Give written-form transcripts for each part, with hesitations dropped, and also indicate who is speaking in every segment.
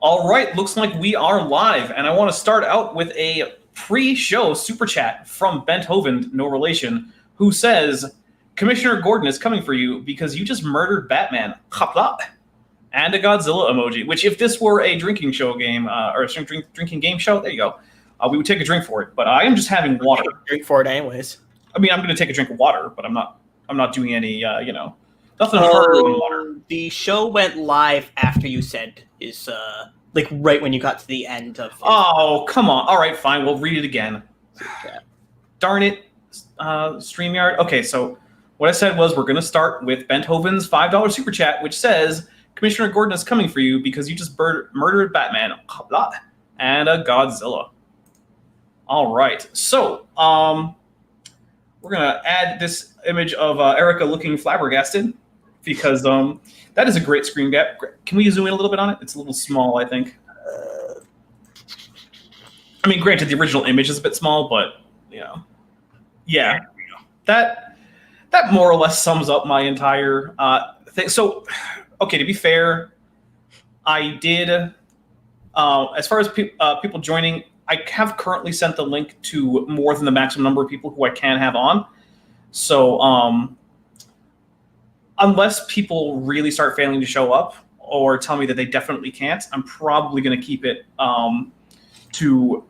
Speaker 1: All right, looks like we are live, and I want to start out with a pre-show super chat from Benthoven, no relation, who says, Commissioner Gordon is coming for you because you just murdered Batman. Hopla. And a Godzilla emoji, which if this were a drinking show game, or a drinking game show, there you go, we would take a drink for it. But I am just having water.
Speaker 2: Drink for it anyways.
Speaker 1: I mean, I'm going to take a drink of water, but I'm not doing any, nothing harder than water.
Speaker 2: The show went live after you said is, like right when you got to the end of.
Speaker 1: Oh, come on. All right, fine. We'll read it again. Darn it, StreamYard. Okay, so what I said was we're going to start with Benthoven's $5 super chat, which says, Commissioner Gordon is coming for you because you just murdered Batman. And a Godzilla. All right, so we're going to add this image of Erica looking flabbergasted because that is a great screen gap. Can we zoom in a little bit on it? It's a little small, I think. I mean, granted, the original image is a bit small, but, yeah. That more or less sums up my entire thing. So, okay, to be fair, I did, as far as people joining, I have currently sent the link to more than the maximum number of people who I can have on. So, unless people really start failing to show up or tell me that they definitely can't, I'm probably going to keep it to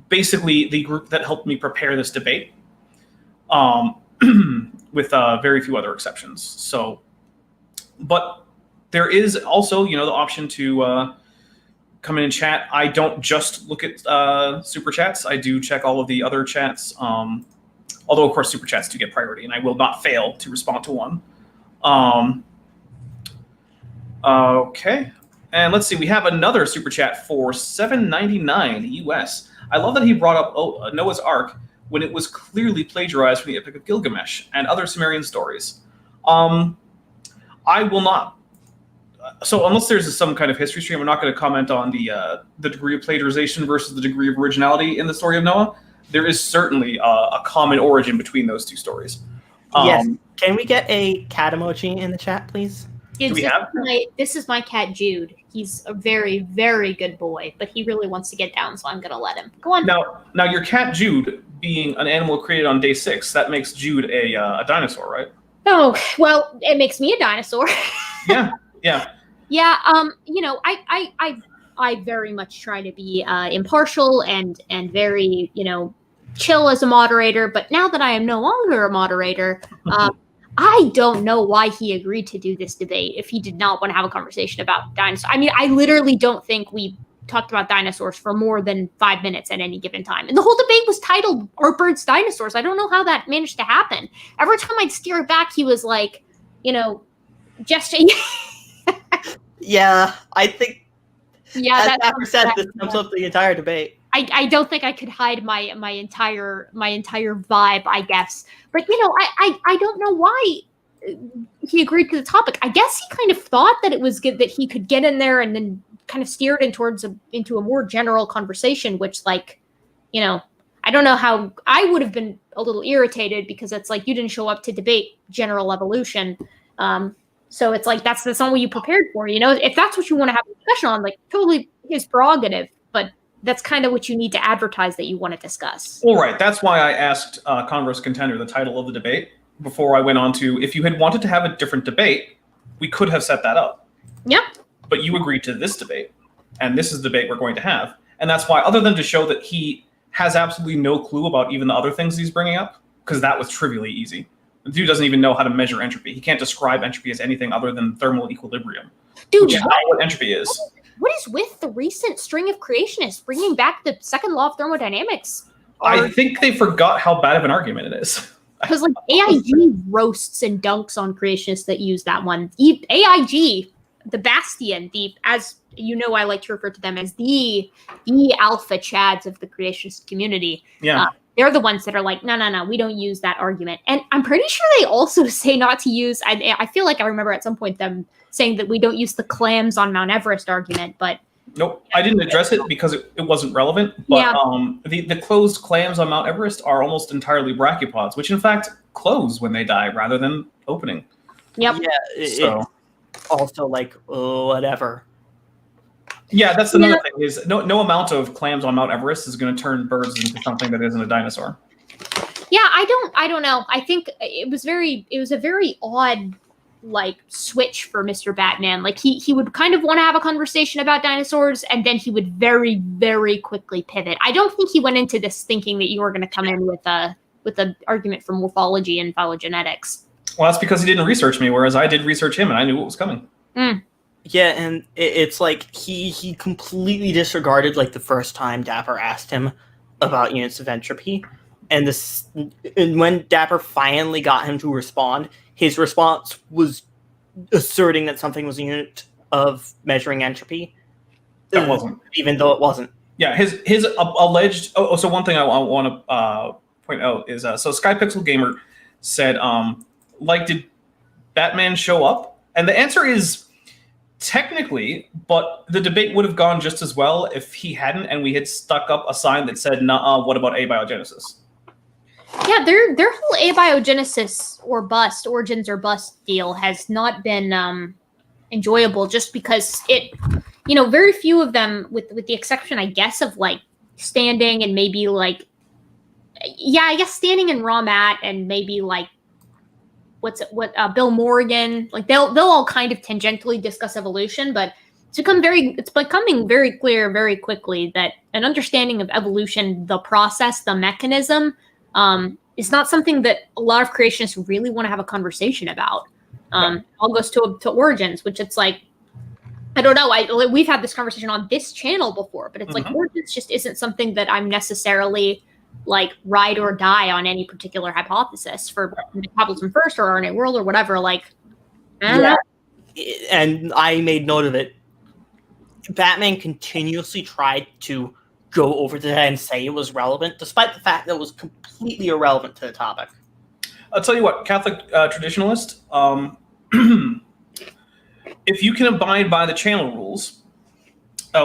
Speaker 1: basically the group that helped me prepare this debate, with very few other exceptions. So, but there is also, the option to come in and chat. I don't just look at super chats. I do check all of the other chats. Although, of course, super chats do get priority, and I will not fail to respond to one. Okay, and let's see. We have another super chat for $7.99 US. I love that he brought up Noah's Ark when it was clearly plagiarized from the Epic of Gilgamesh and other Sumerian stories. I will not. So unless there's some kind of history stream, I'm not going to comment on the degree of plagiarization versus the degree of originality in the story of Noah. There is certainly a common origin between those two stories.
Speaker 2: Yes. Can we get a cat emoji in the chat, please?
Speaker 3: This is my cat, Jude. He's a very, very good boy, but he really wants to get down, so I'm going to let him. Go on.
Speaker 1: Now, your cat, Jude, being an animal created on day 6, that makes Jude a dinosaur, right?
Speaker 3: Oh, well, it makes me a dinosaur.
Speaker 1: Yeah.
Speaker 3: Yeah, I very much try to be impartial and very, chill as a moderator, but now that I am no longer a moderator, I don't know why he agreed to do this debate if he did not want to have a conversation about dinosaurs. I mean, I literally don't think we talked about dinosaurs for more than 5 minutes at any given time. And the whole debate was titled, Are Birds Dinosaurs? I don't know how that managed to happen. Every time I'd steer it back, he was like, gesturing.
Speaker 2: Yeah, I think.
Speaker 3: Yeah,
Speaker 2: as Dapper said, this sums up the entire debate.
Speaker 3: I don't think I could hide my entire vibe, I guess. But I don't know why he agreed to the topic. I guess he kind of thought that it was good that he could get in there and then kind of steer it into a more general conversation, which I don't know how. I would have been a little irritated because it's like you didn't show up to debate general evolution. So it's like that's not what you prepared for. If that's what you want to have a discussion on, totally his prerogative. But that's kind of what you need to advertise that you want to discuss.
Speaker 1: All right. That's why I asked Converse Contender the title of the debate before I went on to, if you had wanted to have a different debate, we could have set that up.
Speaker 3: Yeah.
Speaker 1: But you agreed to this debate, and this is the debate we're going to have. And that's why, other than to show that he has absolutely no clue about even the other things he's bringing up, because that was trivially easy. The dude doesn't even know how to measure entropy. He can't describe entropy as anything other than thermal equilibrium.
Speaker 3: Dude,
Speaker 1: which is not what entropy is.
Speaker 3: What is with the recent string of creationists bringing back the second law of thermodynamics?
Speaker 1: I think they forgot how bad of an argument it is.
Speaker 3: Because AIG roasts and dunks on creationists that use that one. AIG, the Bastion, as you know, I like to refer to them as the alpha chads of the creationist community.
Speaker 1: Yeah.
Speaker 3: They're the ones that are like, no, we don't use that argument. And I'm pretty sure they also say not to use, I feel like I remember at some point them saying that we don't use the clams on Mount Everest argument, but...
Speaker 1: Nope, I didn't address it because it wasn't relevant, but the closed clams on Mount Everest are almost entirely brachiopods, which in fact close when they die rather than opening.
Speaker 3: Yep.
Speaker 2: Yeah, so. It's also whatever.
Speaker 1: Yeah, that's another thing. Is no amount of clams on Mount Everest is going to turn birds into something that isn't a dinosaur.
Speaker 3: Yeah, I don't know. I think it was a very odd like switch for Mr. Batman. Like he would kind of want to have a conversation about dinosaurs, and then he would very, very quickly pivot. I don't think he went into this thinking that you were going to come in with a argument for morphology and phylogenetics.
Speaker 1: Well, that's because he didn't research me, whereas I did research him, and I knew what was coming.
Speaker 2: Yeah, and it's like he completely disregarded like the first time Dapper asked him about units of entropy, and when Dapper finally got him to respond, his response was asserting that something was a unit of measuring entropy.
Speaker 1: That wasn't,
Speaker 2: even though it wasn't.
Speaker 1: Yeah, his alleged. So one thing I want to point out is so Skypixel Gamer said, did Batman show up? And the answer is technically, but the debate would have gone just as well if he hadn't, and we had stuck up a sign that said, "Nuh-uh, what about abiogenesis?"
Speaker 3: Yeah, their whole abiogenesis or bust, origins or bust deal has not been enjoyable, just because it, very few of them, with the exception, I guess, of like Standing and maybe like, I guess Standing and Raw Matt and maybe like Bill Morgan, like they'll all kind of tangentially discuss evolution, but it's becoming very clear very quickly that an understanding of evolution, the process, the mechanism, is not something that a lot of creationists really want to have a conversation about. All goes to origins, which it's like, I don't know. We've had this conversation on this channel before, but it's like origins just isn't something that I'm necessarily like ride or die on any particular hypothesis for metabolism first or RNA world or whatever. Like,
Speaker 2: and I made note of it. Batman continuously tried to go over to that and say it was relevant, despite the fact that it was completely irrelevant to the topic.
Speaker 1: I'll tell you what, Catholic traditionalist, if you can abide by the channel rules,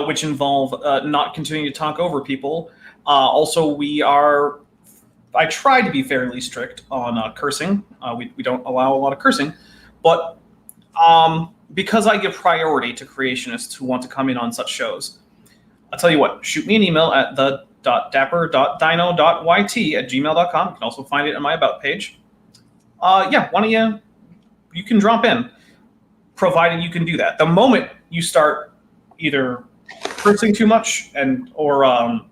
Speaker 1: which involve not continuing to talk over people, also I try to be fairly strict on cursing. We don't allow a lot of cursing, but because I give priority to creationists who want to come in on such shows, I'll tell you what, shoot me an email at the.dapper.dino.yt@gmail.com. You can also find it on my About page. Why don't you can drop in, provided you can do that. The moment you start either cursing too much or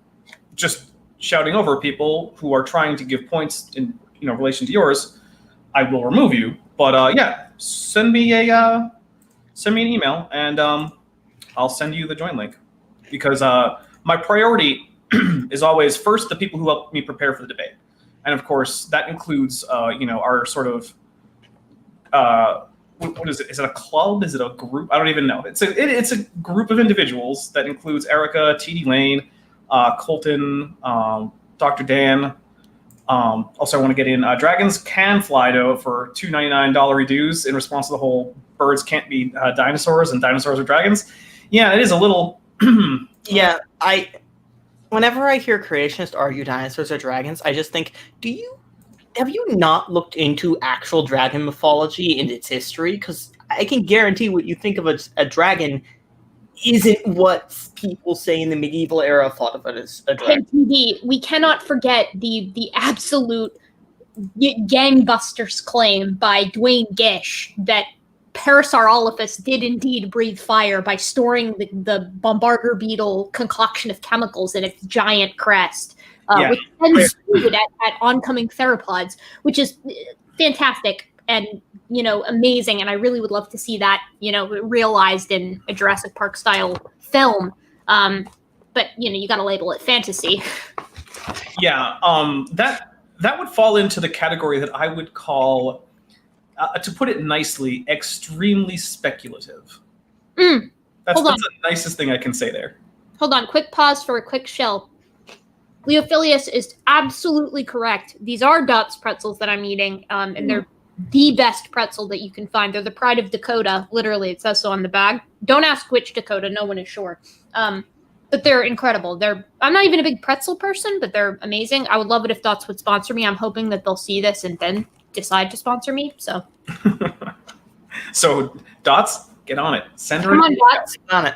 Speaker 1: just shouting over people who are trying to give points in relation to yours, I will remove you. But send me an email and I'll send you the join link, because my priority is always first the people who help me prepare for the debate, and of course that includes our sort of what is it? Is it a club? Is it a group? I don't even know. It's a group of individuals that includes Erica, TD Lane, Colton, Dr. Dan. Also, I want to get in Dragons Can Fly Dough for $2.99 reduce in response to the whole birds can't be dinosaurs and dinosaurs are dragons. Yeah, it is a little.
Speaker 2: Yeah, whenever I hear creationists argue dinosaurs are dragons, I just think, have you not looked into actual dragon mythology and its history? Because I can guarantee what you think of a dragon isn't what people say in the medieval era thought of it as a dragon.
Speaker 3: We cannot forget the absolute gangbusters claim by Dwayne Gish that Parasaurolophus did indeed breathe fire by storing the bombardier beetle concoction of chemicals in its giant crest, which then spewed at oncoming theropods, which is fantastic and amazing. And I really would love to see that realized in a Jurassic Park style film. But you got to label it fantasy.
Speaker 1: Yeah, that would fall into the category that I would call, to put it nicely, extremely speculative. That's the nicest thing I can say there.
Speaker 3: Hold on, quick pause for a quick shell. Leophilius is absolutely correct. These are Dots pretzels that I'm eating, and they're the best pretzel that you can find. They're the pride of Dakota. Literally, it says so on the bag. Don't ask which Dakota. No one is sure. But they're incredible. I'm not even a big pretzel person, but they're amazing. I would love it if Dots would sponsor me. I'm hoping that they'll see this and then decide to sponsor me. So
Speaker 1: Dots, get on it. Send her
Speaker 3: Come on, Dots.
Speaker 2: On it.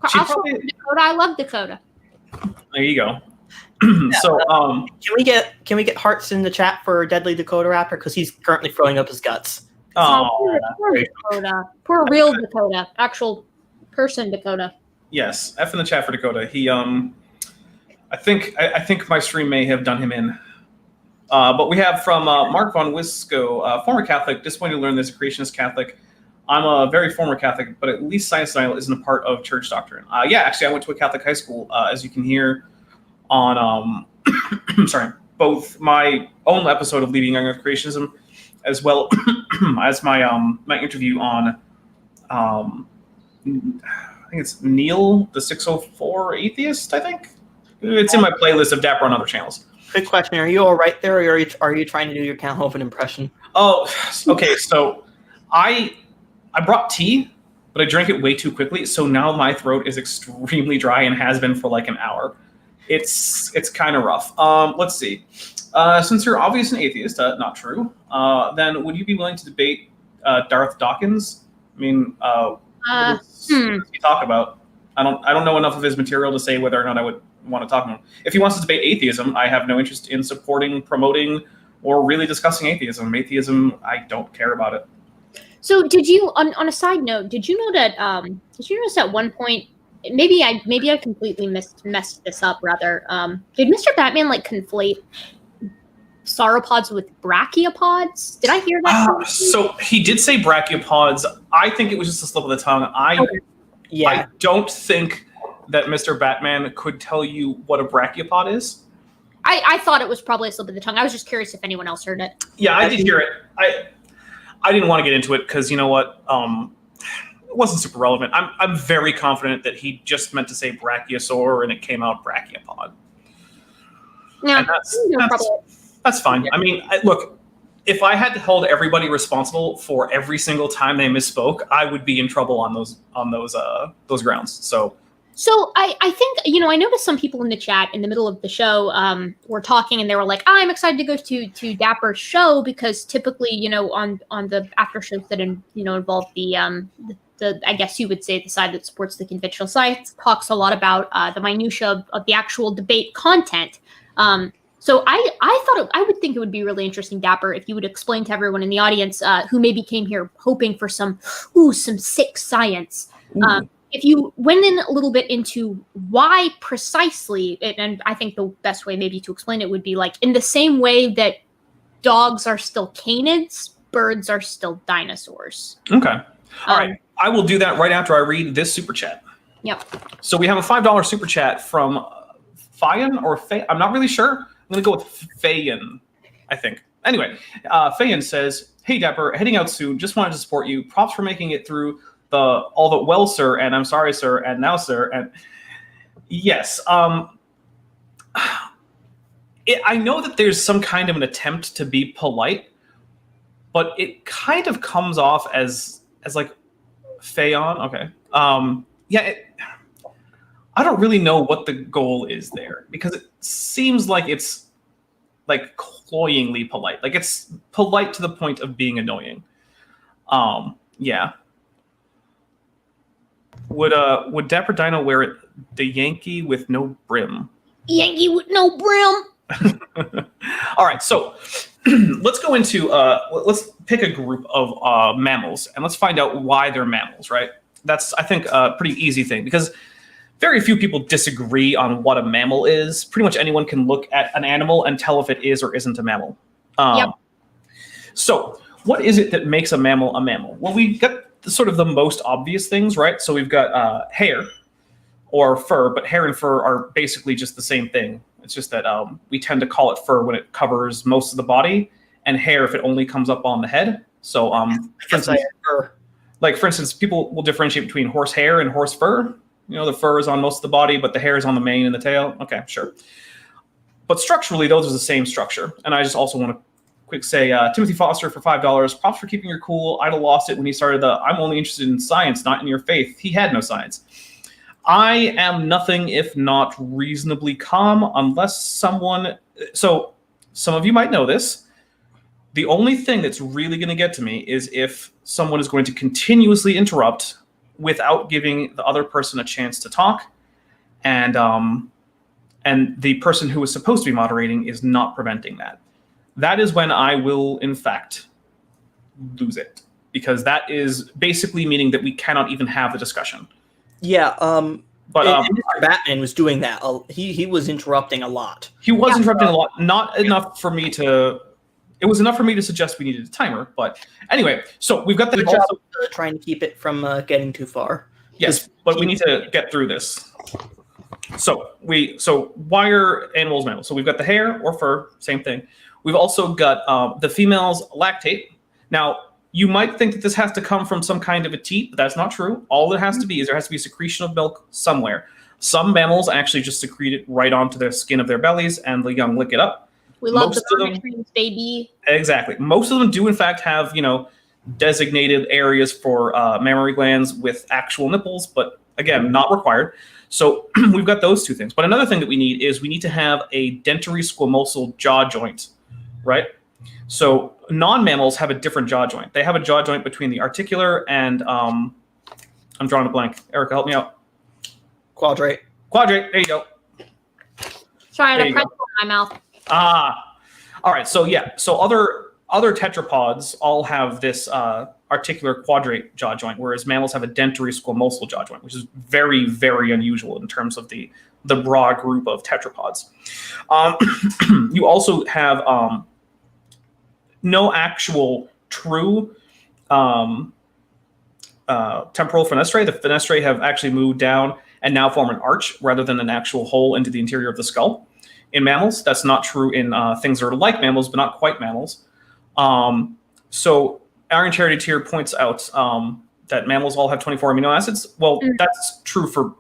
Speaker 1: She
Speaker 3: I'll
Speaker 1: probably-
Speaker 3: support Dakota. I love Dakota.
Speaker 1: There you go. So,
Speaker 2: Can we get hearts in the chat for Deadly Dakota Rapper because he's currently throwing up his guts.
Speaker 1: oh,
Speaker 3: Poor Dakota. Poor real Dakota. Actual person Dakota.
Speaker 1: yes, F in the chat for Dakota. He, I think my stream may have done him in. But we have from Mark von Wisco, former Catholic, disappointed to learn this, a creationist Catholic. I'm a very former Catholic, but at least science denial isn't a part of church doctrine. Yeah, actually, I went to a Catholic high school, as you can hear on, sorry, both my own episode of Leading Young Earth Creationism, as well as my my interview on, I think it's Neil, the 604 Atheist, I think. It's in my playlist of Dapper on other channels.
Speaker 2: Quick question: are you all right there, or are you trying to do your Count Hovind impression?
Speaker 1: Oh, okay. So I brought tea, but I drank it way too quickly. So now my throat is extremely dry and has been for like an hour. It's kind of rough. Let's see. Since you're obviously an atheist, not true. Then would you be willing to debate Darth Dawkins? I mean, what does he talk about? I don't know enough of his material to say whether or not I would want to talk to him. If he wants to debate atheism, I have no interest in supporting, promoting, or really discussing atheism. Atheism, I don't care about it.
Speaker 3: So did you, on a side note, did you know that, did you notice at one point, maybe I completely messed this up rather, did Mr. Batman like conflate sauropods with brachiopods? Did I hear that?
Speaker 1: So he did say brachiopods. I think it was just a slip of the tongue. I don't think that Mr. Batman could tell you what a brachiopod is.
Speaker 3: I thought it was probably a slip of the tongue. I was just curious if anyone else heard it.
Speaker 1: Yeah, I did hear it. I didn't want to get into it because you know what? It wasn't super relevant. I'm very confident that he just meant to say brachiosaur and it came out brachiopod.
Speaker 3: Yeah,
Speaker 1: and that's fine.
Speaker 2: Yeah.
Speaker 1: I mean, look, if I had to hold everybody responsible for every single time they misspoke, I would be in trouble on those grounds. So
Speaker 3: I think, I noticed some people in the chat in the middle of the show were talking and they were like, I'm excited to go to Dapper's show because typically, on the after shows that, involve the I guess you would say the side that supports the conventional science talks a lot about the minutia of the actual debate content. So I thought I would think it would be really interesting, Dapper, if you would explain to everyone in the audience who maybe came here hoping for some sick science. If you went in a little bit into why precisely, and I think the best way maybe to explain it would be like in the same way that dogs are still canids, birds are still dinosaurs.
Speaker 1: Okay. All right. I will do that right after I read this super chat.
Speaker 3: Yep.
Speaker 1: So we have a $5 super chat from Fayan or Fay. I'm not really sure. I'm going to go with Fayan, I think. Anyway, Fayan says, "Hey Dapper, heading out soon. Just wanted to support you. Props for making it through all the well, sir, and I'm sorry, sir, and now, sir, and yes. I know that there's some kind of an attempt to be polite, but it kind of comes off as like Fayon. Okay. I don't really know what the goal is there because it seems like it's like cloyingly polite. Like it's polite to the point of being annoying. Yeah. Would Dapper Dino wear the Yankee with no brim?
Speaker 3: Yankee with no brim.
Speaker 1: All right, so let's go into let's pick a group of mammals and let's find out why they're mammals. Right? That's I think a pretty easy thing because very few people disagree on what a mammal is. Pretty much anyone can look at an animal and tell if it is or isn't a mammal.
Speaker 3: Yep.
Speaker 1: So, what is it that makes a mammal a mammal? Well, we got sort of the most obvious things, right? So we've got hair or fur, but hair and fur are basically just the same thing. It's just that we tend to call it fur when it covers most of the body, and hair if it only comes up on the head. So, for instance, people will differentiate between horse hair and horse fur. The fur is on most of the body, but the hair is on the mane and the tail. Okay, sure. But structurally, those are the same structure. And I just also want to quick say, Timothy Foster for $5. Props for keeping your cool. Idle lost it when he started I'm only interested in science, not in your faith. He had no science. I am nothing if not reasonably calm unless so some of you might know this. The only thing that's really going to get to me is if someone is going to continuously interrupt without giving the other person a chance to talk, and the person who is supposed to be moderating is not preventing that. That is when I will, in fact, lose it, because that is basically meaning that we cannot even have the discussion.
Speaker 2: Yeah,
Speaker 1: but
Speaker 2: and Mr. Batman was doing that. He was interrupting a lot.
Speaker 1: He was interrupting a lot, not enough for me to. It was enough for me to suggest we needed a timer, but anyway. So we've got the
Speaker 2: Good job trying to keep it from getting too far.
Speaker 1: Yes, but we need to get through this. So why are animals mammals? So we've got the hair or fur, same thing. We've also got the females lactate. Now, you might think that this has to come from some kind of a teat, but that's not true. All it has to be is there has to be a secretion of milk somewhere. Some mammals actually just secrete it right onto the skin of their bellies, and the young lick it up.
Speaker 3: We love the Vermitrines, baby.
Speaker 1: Exactly. Most of them do, in fact, have designated areas for mammary glands with actual nipples, but again, not required. So we've got those two things. But another thing that we need is we need to have a dentary squamosal jaw joint, right? So non-mammals have a different jaw joint. They have a jaw joint between the articular and I'm drawing a blank. Erica, help me out.
Speaker 2: Quadrate.
Speaker 1: There you go.
Speaker 3: Sorry, I had a pretzel in my mouth.
Speaker 1: All right. So yeah. So other tetrapods all have this articular quadrate jaw joint, whereas mammals have a dentary squamosal jaw joint, which is very, very unusual in terms of the broad group of tetrapods. You also have no actual true temporal fenestrae. The fenestrae have actually moved down and now form an arch rather than an actual hole into the interior of the skull. In mammals, that's not true in things that are like mammals, but not quite mammals. So Iron Charity Tier points out that mammals all have 24 amino acids. Well, that's true for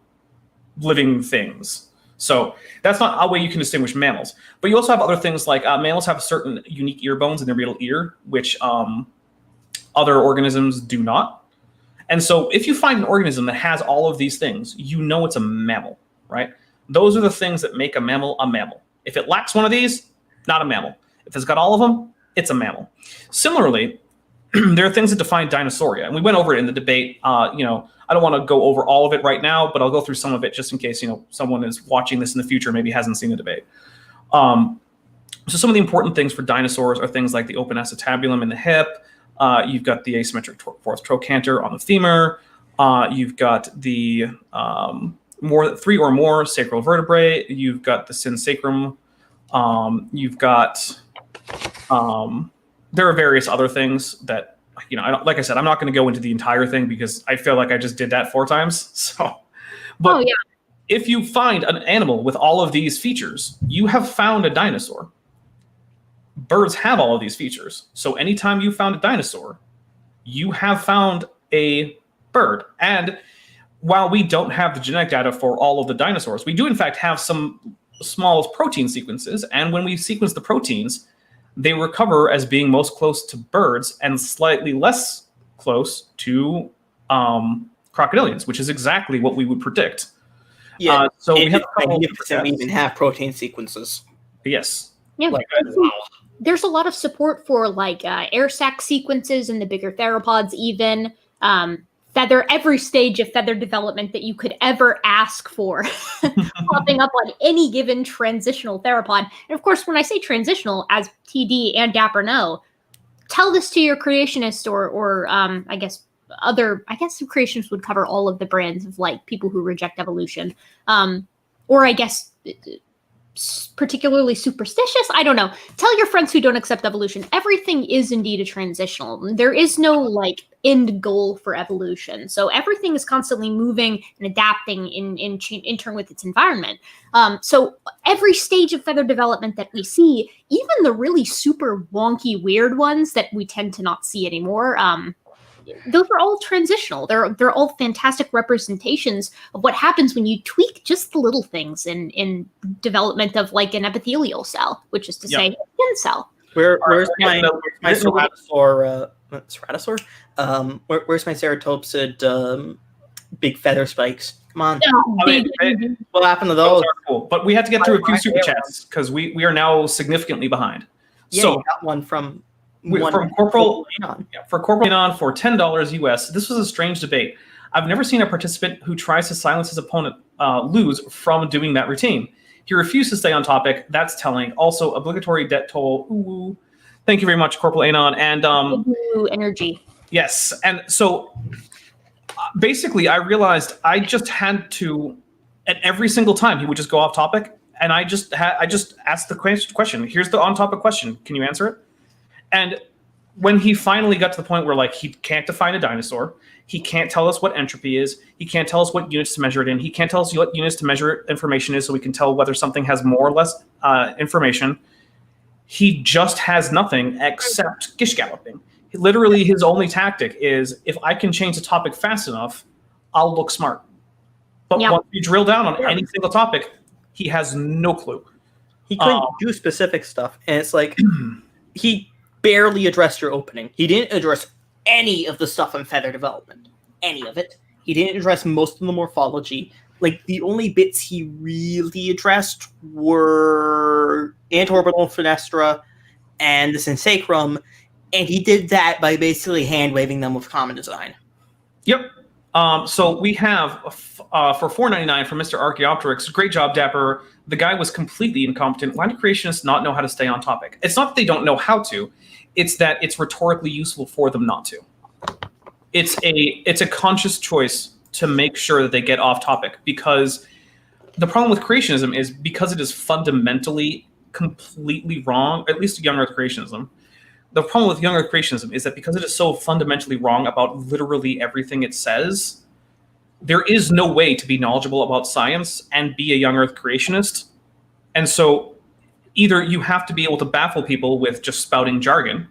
Speaker 1: living things. So that's not a way you can distinguish mammals. But you also have other things like mammals have certain unique ear bones in their middle ear, which other organisms do not. And so if you find an organism that has all of these things, you know it's a mammal, right? Those are the things that make a mammal a mammal. If it lacks one of these, not a mammal. If it's got all of them, it's a mammal. Similarly, there are things that define dinosauria, and we went over it in the debate. I don't want to go over all of it right now, but I'll go through some of it just in case someone is watching this in the future, maybe hasn't seen the debate. So some of the important things for dinosaurs are things like the open acetabulum in the hip. You've got the asymmetric fourth trochanter on the femur. You've got the 3 or more sacral vertebrae. You've got the synsacrum. You've got there are various other things that like I said, I'm not going to go into the entire thing because I feel like I just did that 4 times. So, but if you find an animal with all of these features, you have found a dinosaur. Birds have all of these features. So anytime you found a dinosaur, you have found a bird. And while we don't have the genetic data for all of the dinosaurs, we do in fact have some small protein sequences. And when we sequence the proteins, they recover as being most close to birds and slightly less close to crocodilians, which is exactly what we would predict.
Speaker 2: Yeah,
Speaker 1: so we have a couple.
Speaker 2: We even have protein sequences.
Speaker 1: Yes.
Speaker 3: Yeah.
Speaker 2: Wow.
Speaker 3: There's a lot of support for air sac sequences in the bigger theropods, even every stage of feather development that you could ever ask for popping up on any given transitional theropod. And of course, when I say transitional, as TD and Dapper know, tell this to your creationist or I guess creationists would cover all of the brands of people who reject evolution. Or I guess particularly superstitious. I don't know. Tell your friends who don't accept evolution. Everything is indeed a transitional. There is no end goal for evolution. So everything is constantly moving and adapting in turn with its environment. So every stage of feather development that we see, even the really super wonky, weird ones that we tend to not see anymore, those are all transitional. They're all fantastic representations of what happens when you tweak just the little things in development of an epithelial cell, which is to say a skin cell.
Speaker 2: Where's my ceratosaur? Where's my ceratopsid big feather spikes? Come on. What happened to those?
Speaker 1: Those are cool. But we had to get through a few super chats because we are now significantly behind.
Speaker 2: Yeah,
Speaker 1: so
Speaker 2: you got one from
Speaker 1: Corporal Leon for $10 US. This was a strange debate. I've never seen a participant who tries to silence his opponent lose from doing that routine. He refused to stay on topic. That's telling. Also, obligatory debt toll. Ooh. Thank you very much, Corporal Anon. And
Speaker 3: energy.
Speaker 1: yes. And so basically, I realized I just had to, at every single time, he would just go off topic. And I just asked the question. Here's the on-topic question. Can you answer it? And when he finally got to the point where, like, he can't define a dinosaur, he can't tell us what entropy is, he can't tell us what units to measure it in, he can't tell us what units to measure information is so we can tell whether something has more or less information, he just has nothing except gish galloping. Literally, his only tactic is, if I can change the topic fast enough, I'll look smart. But once you drill down on any single topic, he has no clue.
Speaker 2: He couldn't do specific stuff, and it's like he barely addressed your opening. He didn't address any of the stuff on feather development. Any of it. He didn't address most of the morphology. Like, the only bits he really addressed were antorbital fenestra and the synsacrum, and he did that by basically hand-waving them with common design.
Speaker 1: Yep. So we have, for $4.99 from Mr. Archaeopteryx, great job, Dapper. The guy was completely incompetent. Why do creationists not know how to stay on topic? It's not that they don't know how to. It's that it's rhetorically useful for them not to. It's a conscious choice to make sure that they get off topic, because the problem with creationism is because it is fundamentally completely wrong, at least young earth creationism. The problem with young earth creationism is that because it is so fundamentally wrong about literally everything it says, there is no way to be knowledgeable about science and be a young earth creationist. And so either you have to be able to baffle people with just spouting jargon,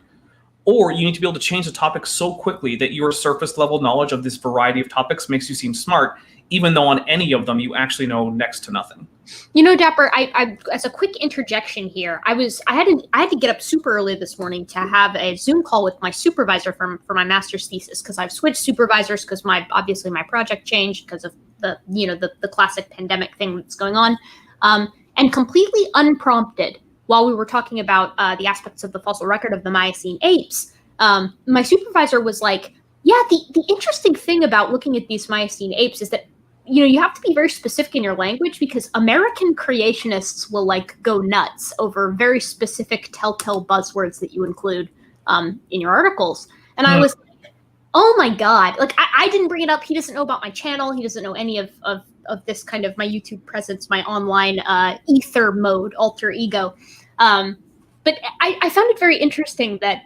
Speaker 1: or you need to be able to change the topic so quickly that your surface level knowledge of this variety of topics makes you seem smart, even though on any of them you actually know next to nothing.
Speaker 3: You know, Dapper, I as a quick interjection here, I had to get up super early this morning to have a Zoom call with my supervisor for my master's thesis, because I've switched supervisors because obviously my project changed because of the classic pandemic thing that's going on, and completely unprompted, while we were talking about the aspects of the fossil record of the Miocene apes, my supervisor was like, yeah, the interesting thing about looking at these Miocene apes is that, you have to be very specific in your language, because American creationists will go nuts over very specific telltale buzzwords that you include in your articles. And I was like, oh my God, I didn't bring it up. He doesn't know about my channel. He doesn't know any of this kind of my YouTube presence, my online ether mode, alter ego. But I found it very interesting that,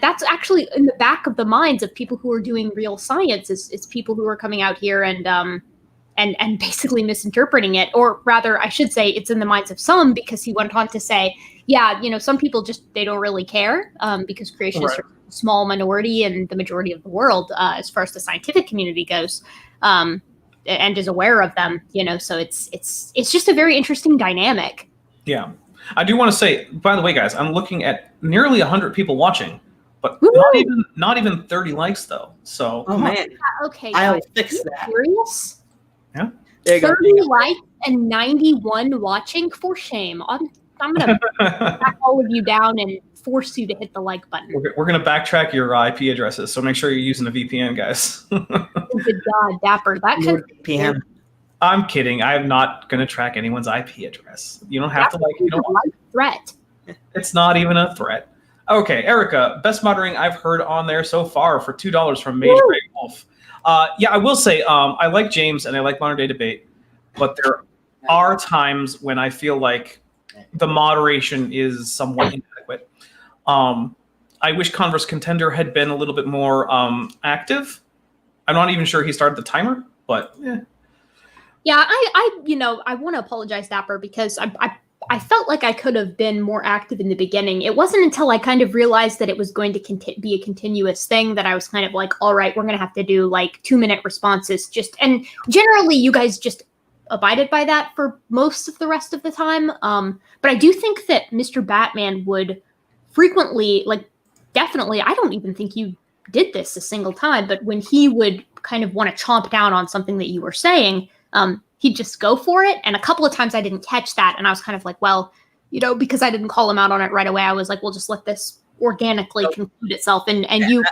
Speaker 3: that's actually in the back of the minds of people who are doing real science, is people who are coming out here and basically misinterpreting it. Or rather, I should say it's in the minds of some, because he went on to say, yeah, some people they don't really care, because creationists are a small minority in the majority of the world, as far as the scientific community goes, and is aware of them, so it's just a very interesting dynamic.
Speaker 1: Yeah. I do want to say, by the way, guys, I'm looking at nearly 100 people watching, but not even 30 likes though. So,
Speaker 2: oh man,
Speaker 3: okay,
Speaker 2: I'll fix that.
Speaker 3: Serious?
Speaker 1: Yeah,
Speaker 2: there you
Speaker 3: 30
Speaker 2: go.
Speaker 3: likes and 91 watching. For shame! I'm gonna back all of you down and force you to hit the like button.
Speaker 1: We're gonna backtrack your IP addresses, so make sure you're using a VPN, guys.
Speaker 3: Oh, good God, Dapper! That could
Speaker 2: VPN.
Speaker 1: I'm kidding. I'm not going to track anyone's IP address. You don't have to
Speaker 3: threat.
Speaker 1: It's not even a threat. Okay, Erica, best moddering I've heard on there so far for $2 from Mage Grey Wolf. Yeah, I will say I like James and I like Modern Day Debate, but there are times when I feel like the moderation is somewhat inadequate. I wish Converse Contender had been a little bit more active. I'm not even sure he started the timer, but yeah.
Speaker 3: Yeah, I want to apologize, Dapper, because I felt like I could have been more active in the beginning. It wasn't until I kind of realized that it was going to be a continuous thing that I was kind of like, all right, we're going to have to do 2-minute responses. And generally you guys just abided by that for most of the rest of the time. But I do think that Mr. Batman would frequently, definitely, I don't even think you did this a single time, but when he would kind of want to chomp down on something that you were saying, he'd just go for it. And a couple of times I didn't catch that. And I was kind of like, well, because I didn't call him out on it right away, I was like, we'll just let this organically conclude itself. And you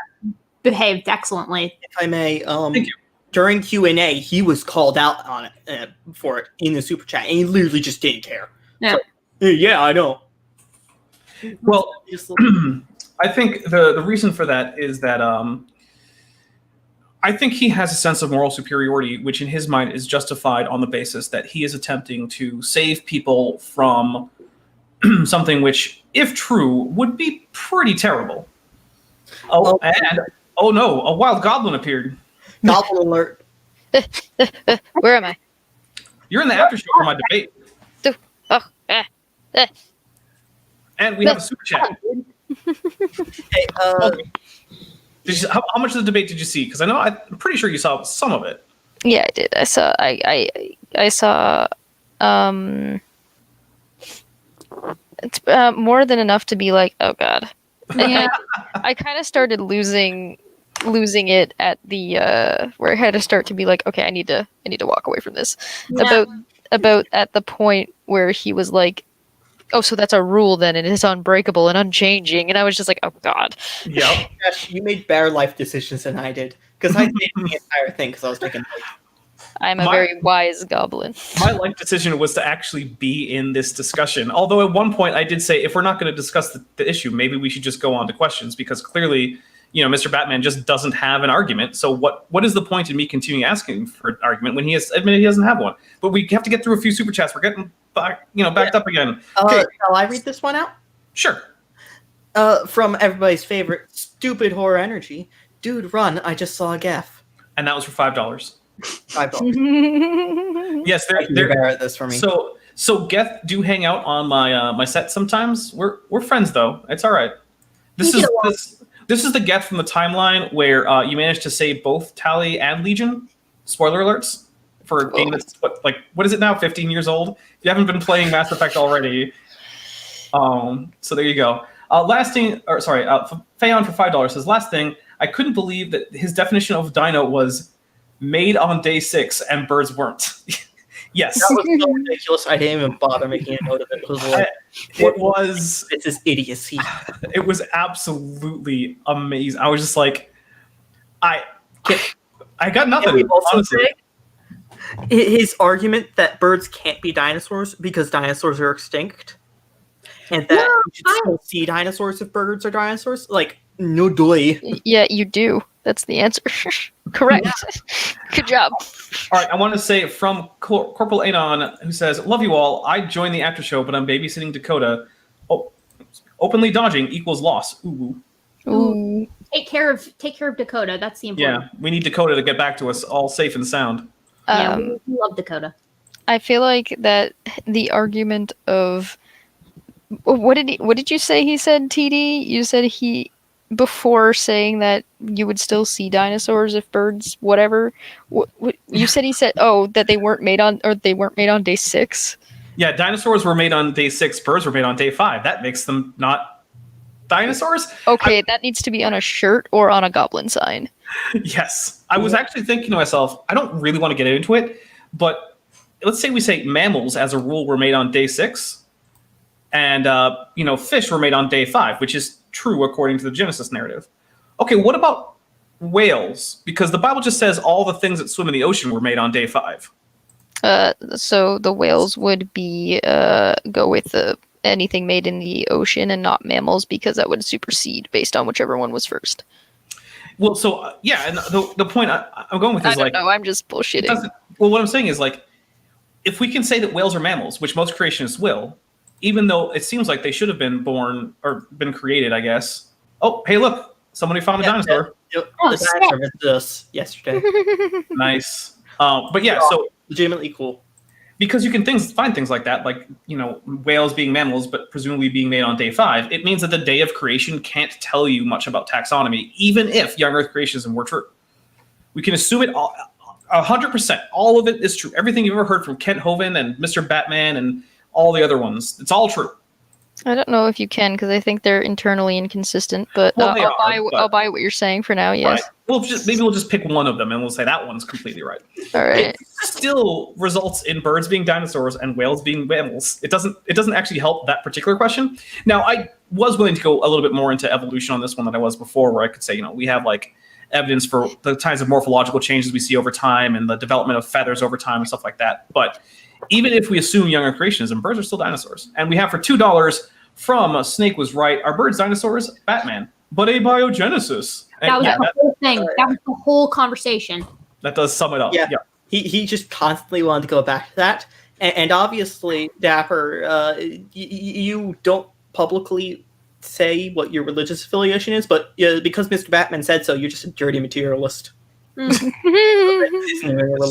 Speaker 3: behaved excellently.
Speaker 2: If I may,
Speaker 1: Thank you.
Speaker 2: during Q&A, he was called out on it for it in the super chat, and he literally just didn't care.
Speaker 3: Yeah.
Speaker 2: So, yeah, I know.
Speaker 1: Well,
Speaker 2: Just-
Speaker 1: I think the reason for that is that I think he has a sense of moral superiority, which in his mind is justified on the basis that he is attempting to save people from something which, if true, would be pretty terrible. Oh, and oh no, a wild goblin appeared.
Speaker 2: Goblin alert.
Speaker 4: Where am I?
Speaker 1: You're in the after show for my debate, and we have a super chat.
Speaker 2: Hey,
Speaker 1: How much of the debate did you see? Because I'm pretty sure you saw some of it.
Speaker 4: Yeah, I did. I saw. It's more than enough to be like, oh god.
Speaker 3: Yeah.
Speaker 4: I kind of started losing it at the where I had to start to be like, okay, I need to walk away from this.
Speaker 3: Yeah.
Speaker 4: About at the point where he was like, oh, so that's a rule then, and it's unbreakable and unchanging, and I was just like, oh god.
Speaker 1: Yep.
Speaker 2: Josh, you made better life decisions than I did, because I did the entire thing because I was taking notes.
Speaker 4: I'm a very wise goblin.
Speaker 1: My life decision was to actually be in this discussion. Although at one point I did say, if we're not going to discuss the issue, maybe we should just go on to questions, because clearly, Mr. Batman just doesn't have an argument. So what is the point in me continuing asking for an argument when he has admitted he doesn't have one? But we have to get through a few super chats. We're getting backed up again. Okay,
Speaker 2: Shall I read this one out?
Speaker 1: sure.
Speaker 2: From everybody's favorite, Stupid Horror Energy. Dude, run, I just saw a gaff.
Speaker 1: And that was for $5.
Speaker 2: $5.
Speaker 1: Yes,
Speaker 2: You're
Speaker 1: they're
Speaker 2: better at this for me.
Speaker 1: So Geth do hang out on my set sometimes. We're friends though. It's all right. This is the Geth from the timeline where you managed to save both Tally and Legion. Spoiler alerts for a game that's what is it now? 15 years old. If you haven't been playing Mass Effect already, so there you go. Fayon for $5 says, last thing, I couldn't believe that his definition of Dino was made on day 6 and birds weren't. Yes.
Speaker 2: That was so ridiculous. I didn't even bother making a note of it.
Speaker 1: It's
Speaker 2: this idiocy.
Speaker 1: It was absolutely amazing. I was just like, I got nothing. Honestly.
Speaker 2: His argument that birds can't be dinosaurs because dinosaurs are extinct, and that you should still see dinosaurs if birds are dinosaurs. Like, no doy.
Speaker 4: Yeah, you do. That's the answer. Correct. Good job.
Speaker 1: All right, I want to say from Corporal Anon, who says, love you all. I joined the after show, but I'm babysitting Dakota. Oh, openly dodging equals loss. Ooh.
Speaker 4: Ooh.
Speaker 3: Take care of Dakota. That's the important.
Speaker 1: Yeah, we need Dakota to get back to us all safe and sound.
Speaker 3: Yeah, we love Dakota.
Speaker 4: I feel like that the argument of what did you say he said, TD? You said before saying that you would still see dinosaurs if birds whatever. What you said he said that they weren't made on day 6.
Speaker 1: Yeah, dinosaurs were made on day 6, birds were made on day 5. That makes them not dinosaurs.
Speaker 4: Okay, that needs to be on a shirt or on a goblin sign.
Speaker 1: Yes. I was actually thinking to myself, I don't really want to get into it, but let's say we say mammals as a rule were made on day 6, and fish were made on day 5, which is true according to the Genesis narrative. Okay, what about whales? Because the Bible just says all the things that swim in the ocean were made on day 5.
Speaker 4: So the whales would be go with anything made in the ocean and not mammals, because that would supersede based on whichever one was first.
Speaker 1: Well, so and the point I'm going with is
Speaker 4: I don't know. I'm just bullshitting.
Speaker 1: Well, what I'm saying is, like, if we can say that whales are mammals, which most creationists will, even though it seems like they should have been born or been created, I guess. Oh, hey, look, somebody found a dinosaur.
Speaker 2: The dinosaur visited us yesterday.
Speaker 1: Nice. But yeah, so
Speaker 2: legitimately cool.
Speaker 1: Because you can find things like that, like, whales being mammals, but presumably being made on day 5. It means that the day of creation can't tell you much about taxonomy, even if young Earth creationism were true. We can assume it 100%. All of it is true. Everything you've ever heard from Kent Hovind and Mr. Batman and all the other ones, it's all true.
Speaker 4: I don't know if you can, because I think they're internally inconsistent, but I'll buy what you're saying for now, yes.
Speaker 1: Right. Maybe we'll just pick one of them and we'll say that one's completely right.
Speaker 4: All right.
Speaker 1: It still results in birds being dinosaurs and whales being mammals. It doesn't actually help that particular question. Now, I was willing to go a little bit more into evolution on this one than I was before, where I could say, we have like evidence for the kinds of morphological changes we see over time and the development of feathers over time and stuff like that. But even if we assume younger creationism, birds are still dinosaurs. And we have for $2 from Snake was right. Are birds dinosaurs? Batman. But abiogenesis.
Speaker 3: That was the whole thing. That was the whole conversation.
Speaker 1: That does sum it up.
Speaker 2: Yeah. He just constantly wanted to go back to that. And obviously, Dapper, you don't publicly say what your religious affiliation is, but because Mr. Batman said so, you're just a dirty materialist.
Speaker 1: That's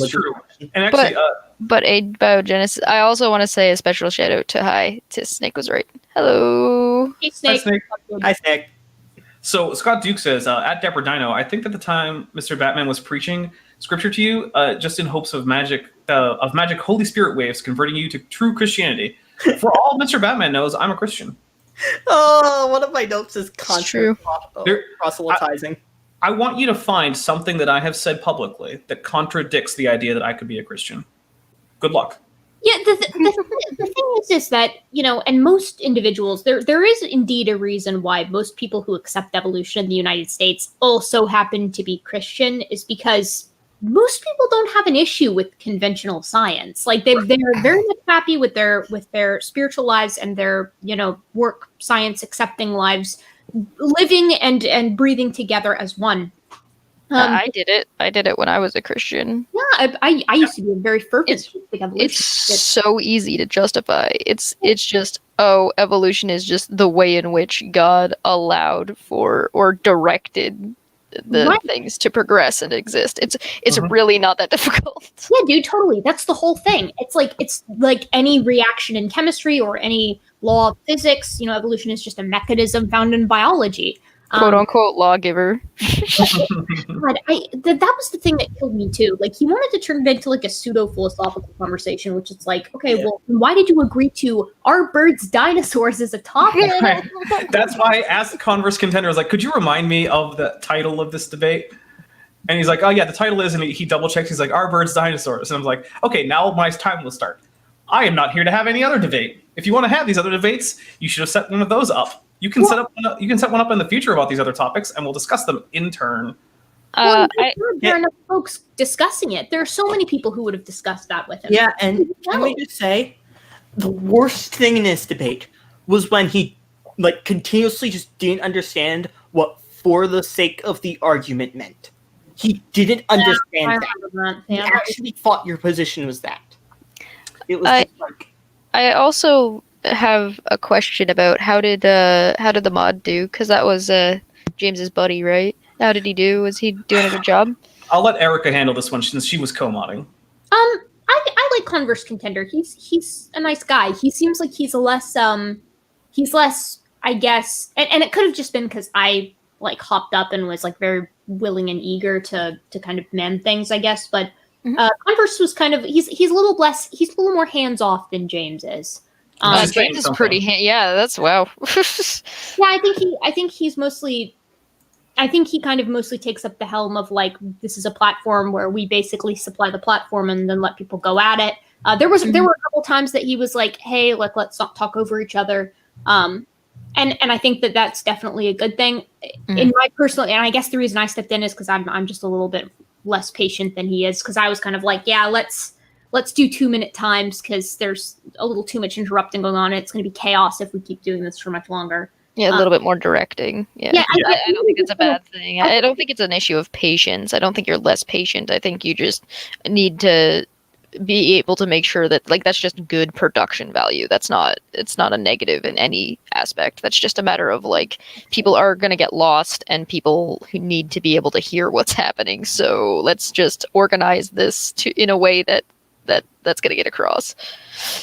Speaker 1: true. And actually,
Speaker 4: but abiogenesis. I also want to say a special shout out to Snake was right. Hello.
Speaker 3: Hey, Snake.
Speaker 1: Hi, Snake.
Speaker 2: Hi, Snake.
Speaker 1: So Scott Duke says, at Dapper Dino, I think at the time Mr. Batman was preaching scripture to you, just in hopes of magic Holy Spirit waves converting you to true Christianity. For all Mr. Batman knows, I'm a Christian.
Speaker 2: Oh, one of my notes is
Speaker 4: true.
Speaker 2: proselytizing.
Speaker 1: I want you to find something that I have said publicly that contradicts the idea that I could be a Christian. Good luck.
Speaker 3: Yeah, the thing is that, and most individuals, there is indeed a reason why most people who accept evolution in the United States also happen to be Christian, is because most people don't have an issue with conventional science. Like they're very much happy with their spiritual lives and their, work science accepting lives, living and breathing together as one.
Speaker 4: I did it when I was a Christian.
Speaker 3: Yeah, I used to be a very fervent.
Speaker 4: It's so easy to justify. It's just, evolution is just the way in which God allowed for or directed the things to progress and exist. It's really not that difficult.
Speaker 3: Yeah, dude, totally. That's the whole thing. It's like any reaction in chemistry or any law of physics. Evolution is just a mechanism found in biology.
Speaker 4: Quote unquote lawgiver.
Speaker 3: But that was the thing that killed me too. Like, he wanted to turn it into like a pseudo philosophical conversation, which is like, okay, well, why did you agree to "Are birds dinosaurs" as a topic?
Speaker 1: That's why I asked Converse Contender, I was like, could you remind me of the title of this debate? And he's like, oh yeah, the title is, and he double checks. He's like, "Are birds dinosaurs?" And I'm like, okay, now my time will start. I am not here to have any other debate. If you want to have these other debates, you should have set one of those up. You can set one up in the future about these other topics, and we'll discuss them in turn.
Speaker 3: There are enough folks discussing it. There are so many people who would have discussed that with him.
Speaker 2: Yeah, and can we just say, the worst thing in this debate was when he continuously just didn't understand what "for the sake of the argument" meant. He didn't understand that. He actually thought your position was that. It was
Speaker 4: I also have a question about how did the mod do? Because that was James's buddy, right? How did he do? Was he doing a good job?
Speaker 1: I'll let Erica handle this one since she was co-modding.
Speaker 3: I like Converse Contender. He's a nice guy. He seems like he's less, I guess, and it could have just been because I hopped up and was very willing and eager to kind of mend things, I guess. But Converse was kind of he's a little more hands off than James is.
Speaker 4: James is pretty. That's wow.
Speaker 3: Yeah, I think he's mostly. I think he kind of mostly takes up the helm of this is a platform where we basically supply the platform and then let people go at it. There were a couple times that he was like, "Hey, let's not talk over each other," and I think that's definitely a good thing. In my personal, and I guess the reason I stepped in is because I'm just a little bit less patient than he is, because I was kind of like, yeah, let's do 2-minute times because there's a little too much interrupting going on. And it's going to be chaos if we keep doing this for much longer.
Speaker 4: Yeah, a little bit more directing. Yeah, I don't think it's a bad thing. I don't think it's an issue of patience. I don't think you're less patient. I think you just need to be able to make sure that that's just good production value. It's not a negative in any aspect. That's just a matter of people are going to get lost and people who need to be able to hear what's happening. So let's just organize this in a way that's going to get across.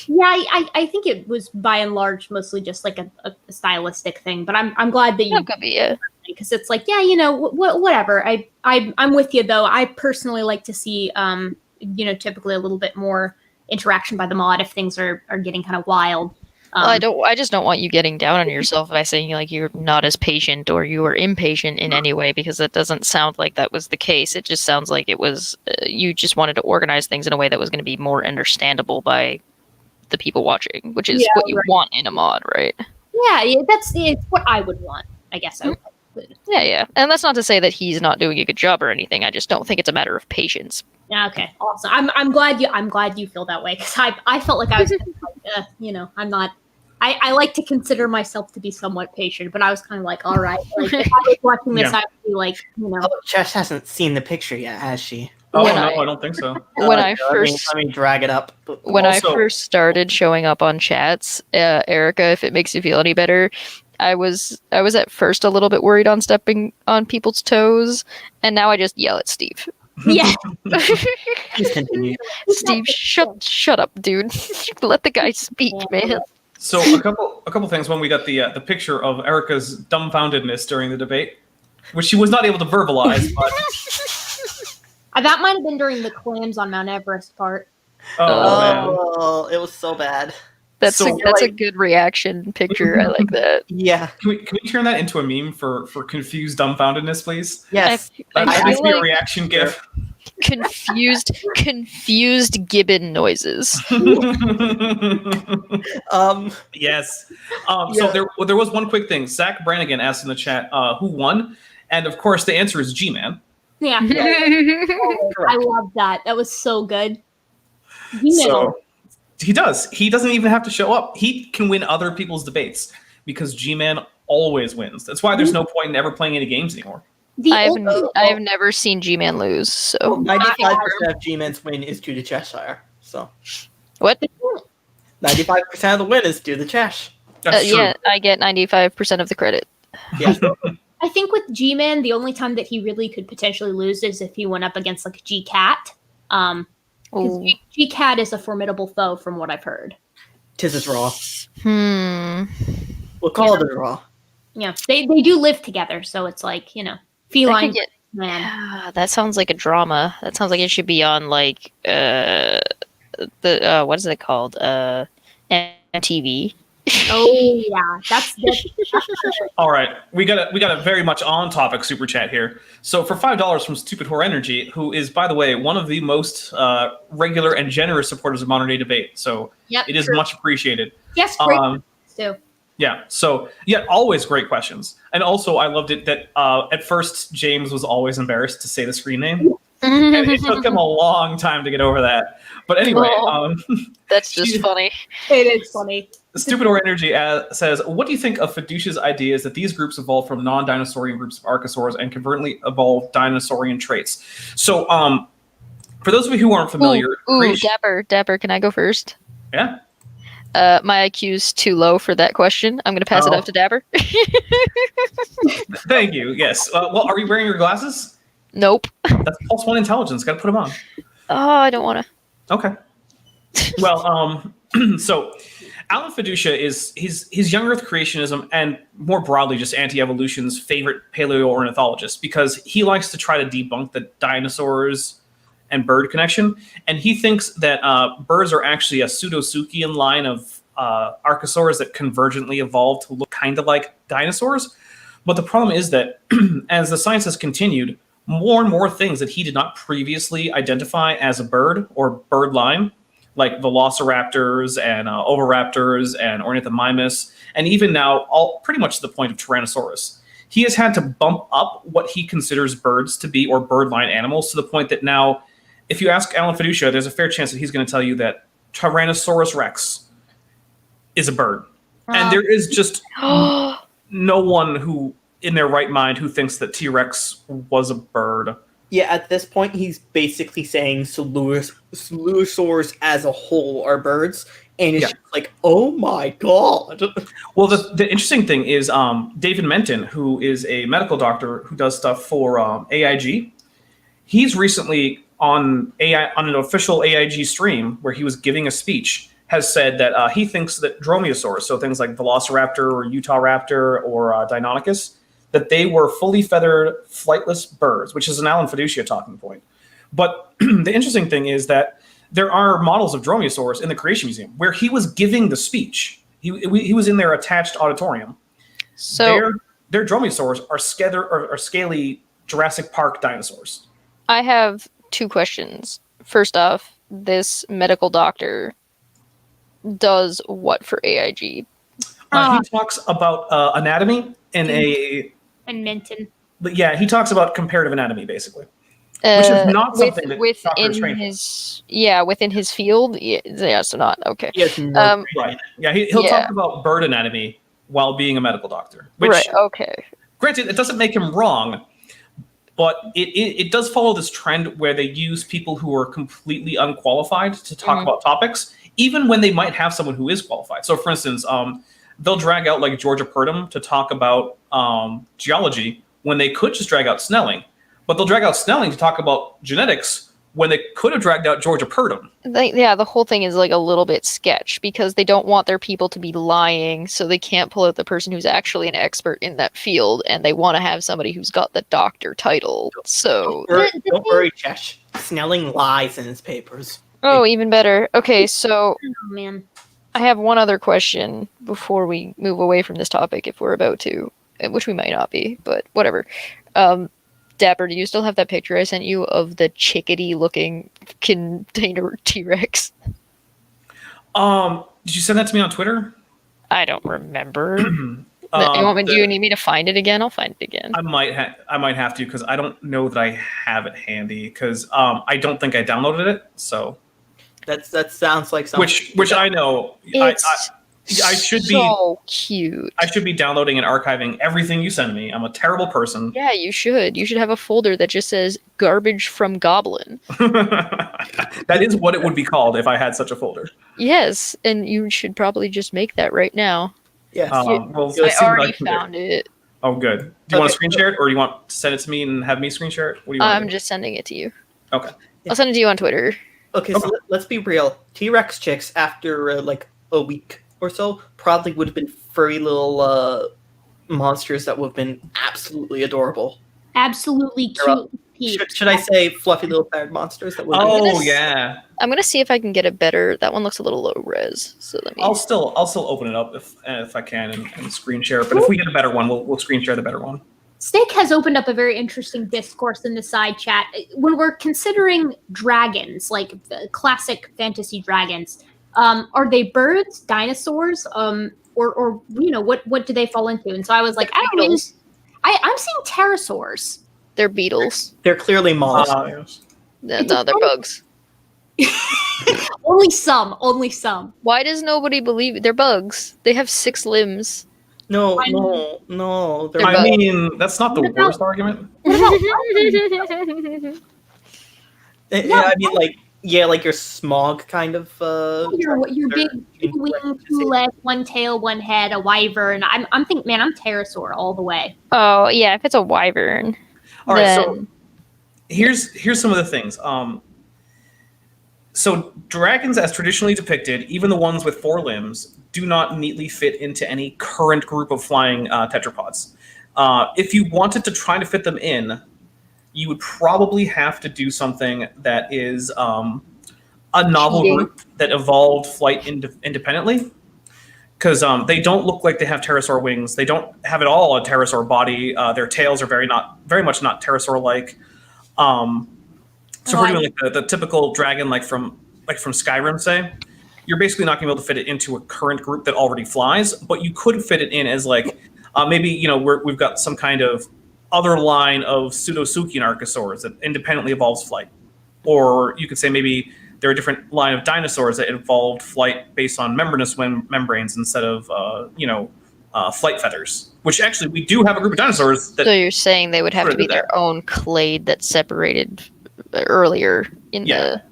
Speaker 3: Yeah, I think it was by and large mostly just a stylistic thing, but I'm glad that you
Speaker 4: could be, yeah,
Speaker 3: because it's whatever. I'm with you though. I personally like to see typically a little bit more interaction by the mod if things are getting kind of wild.
Speaker 4: I just don't want you getting down on yourself by saying you're not as patient or you are impatient in any way, because that doesn't sound like that was the case. It just sounds like it was you just wanted to organize things in a way that was going to be more understandable by the people watching, which is what you want in a mod, right?
Speaker 3: Yeah, it's what I would want, I guess.
Speaker 4: Yeah. And that's not to say that he's not doing a good job or anything. I just don't think it's a matter of patience.
Speaker 3: Yeah, okay, awesome. I'm glad you feel that way, because I felt like I was kind of like, I'm not. I like to consider myself to be somewhat patient, but I was kind of like, all right, like if I was watching this,
Speaker 1: Yeah.
Speaker 3: I would be like,
Speaker 2: Oh, Jess hasn't seen the picture yet, has she?
Speaker 1: Oh
Speaker 4: When
Speaker 1: no,
Speaker 4: I-
Speaker 1: I don't think so.
Speaker 4: When I
Speaker 2: Let
Speaker 4: first
Speaker 2: me drag it up.
Speaker 4: when
Speaker 1: Also-
Speaker 4: I first started showing up on chats, Erica, if it makes you feel any better, I was at first a little bit worried on stepping on people's toes, and now I just yell at Steve.
Speaker 3: yeah.
Speaker 2: Please continue.
Speaker 4: Steve, shut up, dude. Let the guy speak, man.
Speaker 1: So a couple things when we got the picture of Erica's dumbfoundedness during the debate, which she was not able to verbalize, but
Speaker 3: That might have been during the clams on Mount Everest part.
Speaker 1: man.
Speaker 2: Oh, it was so bad.
Speaker 4: That's
Speaker 1: So,
Speaker 4: a good reaction picture. I like that.
Speaker 2: Yeah.
Speaker 1: Can we turn that into a meme for confused dumbfoundedness, please?
Speaker 2: Yes.
Speaker 4: I
Speaker 1: That
Speaker 4: feel
Speaker 1: needs to be a
Speaker 4: like
Speaker 1: reaction gif.
Speaker 4: confused gibbon noises.
Speaker 1: Yes.
Speaker 2: Yeah.
Speaker 1: So there was one quick thing. Zach Brannigan asked in the chat who won, and of course the answer is G-Man.
Speaker 3: Yeah. I love that. That was so good.
Speaker 1: So he does. He doesn't even have to show up. He can win other people's debates because G-Man always wins. That's why there's no point in ever playing any games anymore.
Speaker 4: I have never seen G-Man lose. So
Speaker 2: 95% of G-Man's win is due to Cheshire. So
Speaker 4: what?
Speaker 2: 95% of the win is due to Chesh.
Speaker 1: That's true.
Speaker 4: Yeah, I get 95% of the credit.
Speaker 2: Yeah.
Speaker 3: I think with G-Man, the only time that he really could potentially lose is if he went up against like G-Cat. Because
Speaker 4: Ooh.
Speaker 3: G-Cat is a formidable foe from what I've heard.
Speaker 2: Tis is raw.
Speaker 4: Hmm.
Speaker 2: We'll call it a raw.
Speaker 3: Yeah, they do live together, so it's like,
Speaker 4: That
Speaker 3: feline
Speaker 4: could get-
Speaker 3: man.
Speaker 4: that sounds like a drama. That sounds like it should be on like the what is it called? MTV.
Speaker 3: Oh yeah, that's
Speaker 1: All right, we got a very much on topic super chat here. So for $5 from Stupid Whore Energy, who is by the way one of the most regular and generous supporters of modern day debate, so
Speaker 3: yep,
Speaker 1: it is
Speaker 3: true.
Speaker 1: much appreciated.
Speaker 3: Yes, great too.
Speaker 1: Yeah, so always great questions, and also I loved it that at first James was always embarrassed to say the screen name, and it took him a long time to get over that. But anyway,
Speaker 4: That's just funny.
Speaker 3: It is funny.
Speaker 1: Stupid or Energy says, what do you think of Fiducia's ideas that these groups evolved from non-dinosaurian groups of archosaurs and convergently evolved dinosaurian traits? So, for those of you who aren't familiar,
Speaker 4: Ooh, Dapper, can I go first?
Speaker 1: Yeah.
Speaker 4: My IQ's too low for that question. I'm going to pass it off to Dapper.
Speaker 1: Thank you. Yes. Well, are you wearing your glasses?
Speaker 4: Nope.
Speaker 1: That's +1 intelligence. Got to put them on.
Speaker 4: Oh, I don't want to.
Speaker 1: Okay. Well, so Alan Fiducia is he's young Earth creationism and more broadly just anti-evolution's favorite paleoornithologist because he likes to try to debunk the dinosaurs and bird connection, and he thinks that birds are actually a pseudo-Suchian line of archosaurs that convergently evolved to look kind of like dinosaurs. But the problem is that as the science has continued, more and more things that he did not previously identify as a bird or bird line, like velociraptors and oviraptors and ornithomimus, and even now, all pretty much to the point of Tyrannosaurus. He has had to bump up what he considers birds to be or bird-line animals to the point that now, if you ask Alan Fiducia, there's a fair chance that he's going to tell you that Tyrannosaurus rex is a bird. And there is just no one who, in their right mind, who thinks that T-Rex was a bird.
Speaker 2: Yeah, at this point, he's basically saying Coelurosaurs as a whole are birds, and it's just like, oh my god.
Speaker 1: Well, the interesting thing is David Menton, who is a medical doctor who does stuff for AIG, he's recently on an official AIG stream where he was giving a speech, has said that he thinks that dromaeosaurs, so things like Velociraptor or Utahraptor or Deinonychus, that they were fully feathered, flightless birds, which is an Alan Fiducia talking point. But the interesting thing is that there are models of dromaeosaurs in the Creation Museum where he was giving the speech. He was in their attached auditorium.
Speaker 4: So
Speaker 1: their dromaeosaurs are scaly Jurassic Park dinosaurs.
Speaker 4: I have two questions. First off, this medical doctor does what for AIG?
Speaker 1: He talks about anatomy in a
Speaker 3: and Minton.
Speaker 1: But yeah, he talks about comparative anatomy basically, which is not something that Dr. is trained in.
Speaker 4: within his field. Yeah, so not okay.
Speaker 2: He has no
Speaker 1: Right. Yeah, he'll talk about bird anatomy while being a medical doctor. Which,
Speaker 4: okay.
Speaker 1: Granted, it doesn't make him wrong, but it does follow this trend where they use people who are completely unqualified to talk about topics, even when they might have someone who is qualified. So, for instance, they'll drag out like Georgia Purdom to talk about geology when they could just drag out Snelling. But they'll drag out Snelling to talk about genetics when they could have dragged out Georgia Purdom.
Speaker 4: The whole thing is like a little bit sketch because they don't want their people to be lying, so they can't pull out the person who's actually an expert in that field, and they want to have somebody who's got the doctor title. So
Speaker 2: don't worry, Chesh. Snelling lies in his papers.
Speaker 4: Oh, even better. Okay, so
Speaker 3: Oh, man.
Speaker 4: I have one other question before we move away from this topic, if we're about to, which we might not be, but whatever. Dapper, do you still have that picture I sent you of the chickadee-looking container T-Rex?
Speaker 1: Did you send that to me on Twitter?
Speaker 4: I don't remember. Do you need me to find it again? I'll find it again.
Speaker 1: I might have to because I don't know that I have it handy because I don't think I downloaded it. So
Speaker 2: that sounds like something.
Speaker 1: Which I know. I should be
Speaker 4: so cute.
Speaker 1: I should be downloading and archiving everything you send me. I'm a terrible person.
Speaker 4: Yeah, you should. You should have a folder that just says "Garbage from Goblin."
Speaker 1: That is what it would be called if I had such a folder.
Speaker 4: Yes, and you should probably just make that right now.
Speaker 2: Yes.
Speaker 1: Well,
Speaker 4: I already found it.
Speaker 1: Oh, good. Do you want to screen share it, or do you want to send it to me and have me screen share it? What do you want?
Speaker 4: I'm just sending it to you.
Speaker 1: Okay.
Speaker 4: I'll send it to you on Twitter.
Speaker 2: Okay, so let's be real. T-Rex chicks, after like a week or so, probably would have been furry little monsters that would have been absolutely adorable.
Speaker 3: Absolutely cute.
Speaker 2: Should I say fluffy little faired monsters that would?
Speaker 1: Yeah.
Speaker 4: I'm gonna see if I can get a better. That one looks a little low res, so let me.
Speaker 1: I'll still open it up if I can and screen share it. But if we get a better one, we'll screen share the better one.
Speaker 3: Steak has opened up a very interesting discourse in the side chat. When we're considering dragons, like the classic fantasy dragons, are they birds, dinosaurs, or what do they fall into? And so I was like, I don't know. I'm seeing pterosaurs.
Speaker 4: They're beetles.
Speaker 2: They're clearly mollusks.
Speaker 4: No, they're bugs.
Speaker 3: Only some.
Speaker 4: Why does nobody believe it? They're bugs? They have 6 limbs.
Speaker 2: No. They're
Speaker 1: I mean, that's not the worst argument.
Speaker 2: I mean, like your smog kind of.
Speaker 3: Your big wing, 2 legs, 1 tail, 1 head, a wyvern. I'm thinking, man, I'm pterosaur all the way.
Speaker 4: Oh yeah, if it's a wyvern.
Speaker 1: All right, so here's some of the things. So dragons, as traditionally depicted, even the ones with 4 limbs, do not neatly fit into any current group of flying tetrapods. If you wanted to try to fit them in, you would probably have to do something that is a novel group that evolved flight independently. Because they don't look like they have pterosaur wings. They don't have at all a pterosaur body. Their tails are very much not pterosaur-like. So if we're doing like the typical dragon, like from Skyrim, say, you're basically not going to be able to fit it into a current group that already flies. But you could fit it in as like maybe we've got some kind of other line of pseudosuchian archosaurs that independently evolves flight, or you could say maybe there are a different line of dinosaurs that evolved flight based on membranous membranes instead of, flight feathers. Which actually, we do have a group of dinosaurs that...
Speaker 4: So you're saying they would have to be their own clade that separated earlier in the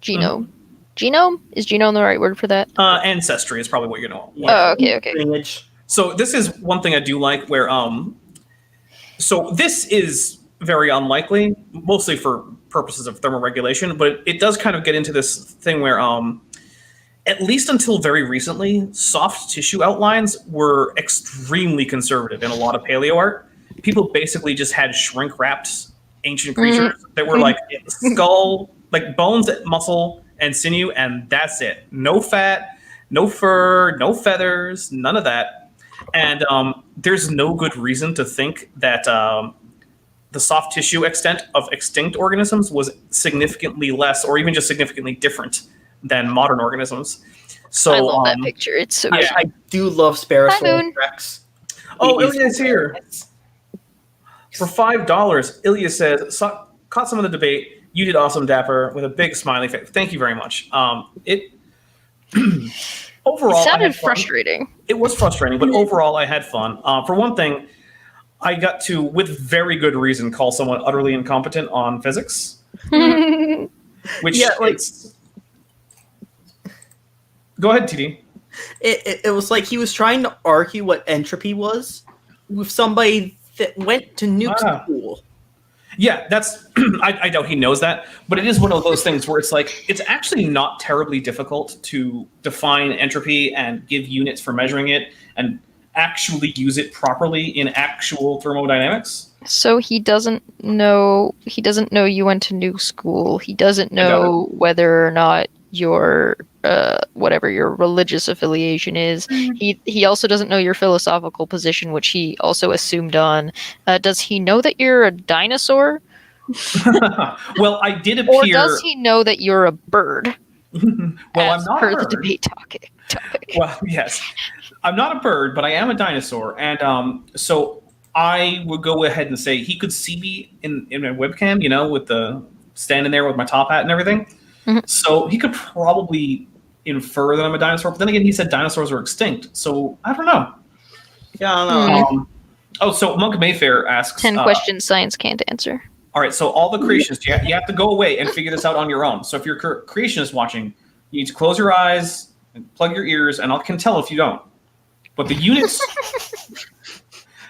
Speaker 4: genome. Mm-hmm. Genome? Is genome the right word for that?
Speaker 1: Ancestry is probably what you're going to want.
Speaker 4: Oh, okay.
Speaker 2: Lineage.
Speaker 1: So this is one thing I do like where... So this is very unlikely, mostly for purposes of thermoregulation, but it does kind of get into this thing where, at least until very recently, soft tissue outlines were extremely conservative in a lot of paleo art. People basically just had shrink-wrapped ancient creatures that were like skull, like bones, muscle, and sinew, and that's it. No fat, no fur, no feathers, none of that. And there's no good reason to think that the soft tissue extent of extinct organisms was significantly less or even just significantly different than modern organisms. So
Speaker 4: I love that picture. It's so
Speaker 2: I do love Spirosaurus Rex.
Speaker 1: Oh, it is here. For $5, Ilya says, caught some of the debate. You did awesome, Dapper, with a big smiley face. Thank you very much. It overall,
Speaker 4: It
Speaker 1: I
Speaker 4: sounded
Speaker 1: had fun.
Speaker 4: frustrating.
Speaker 1: It was frustrating, but overall, I had fun. For one thing, I got to, with very good reason, call someone utterly incompetent on physics. Which
Speaker 2: Yeah, like-
Speaker 1: it's... Go ahead, TD.
Speaker 2: It was like he was trying to argue what entropy was with somebody that went to nuke school.
Speaker 1: Yeah, that's. I doubt he knows that, but it is one of those things where it's like it's actually not terribly difficult to define entropy and give units for measuring it and actually use it properly in actual thermodynamics.
Speaker 4: So he doesn't know. He doesn't know you went to nuke school. He doesn't know whether or not your whatever your religious affiliation is. He also doesn't know your philosophical position, which he also assumed on. Does he know that you're a dinosaur?
Speaker 1: Well, I did appear.
Speaker 4: Or does he know that you're a bird?
Speaker 1: Well, I'm not
Speaker 4: per
Speaker 1: a
Speaker 4: the
Speaker 1: bird.
Speaker 4: debate topic.
Speaker 1: Well, yes, I'm not a bird, but I am a dinosaur, and so I would go ahead and say he could see me in my webcam, you know, with the standing there with my top hat and everything.
Speaker 4: Mhm.
Speaker 1: So he could probably infer that I'm a dinosaur, but then again, he said dinosaurs are extinct, so I don't know.
Speaker 2: Yeah, I don't know.
Speaker 1: So Monk Mayfair asks
Speaker 4: 10 questions science can't answer.
Speaker 1: All right, so all the creationists, you have to go away and figure this out on your own. So if you're a creationist watching, you need to close your eyes and plug your ears, and I can tell if you don't. But the units,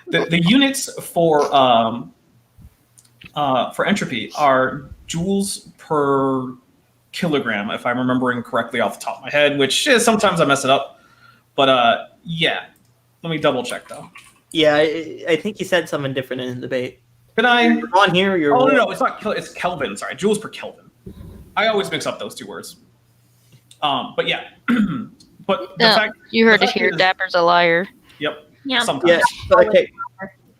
Speaker 1: the units for entropy are joules per kilogram, if I'm remembering correctly off the top of my head, which is sometimes I mess it up. But yeah, let me double check though.
Speaker 2: Yeah, I think he said something different in the debate.
Speaker 1: Did I?
Speaker 2: You're on here, you're
Speaker 1: Oh no, it's not. It's Kelvin. Sorry, joules per Kelvin. I always mix up those two words. But yeah, but the fact
Speaker 4: You heard
Speaker 1: the
Speaker 4: it
Speaker 1: fact
Speaker 4: here.
Speaker 1: is-
Speaker 4: Dapper's a liar.
Speaker 1: Yep.
Speaker 3: Yeah.
Speaker 1: Sometimes.
Speaker 2: Yeah, okay.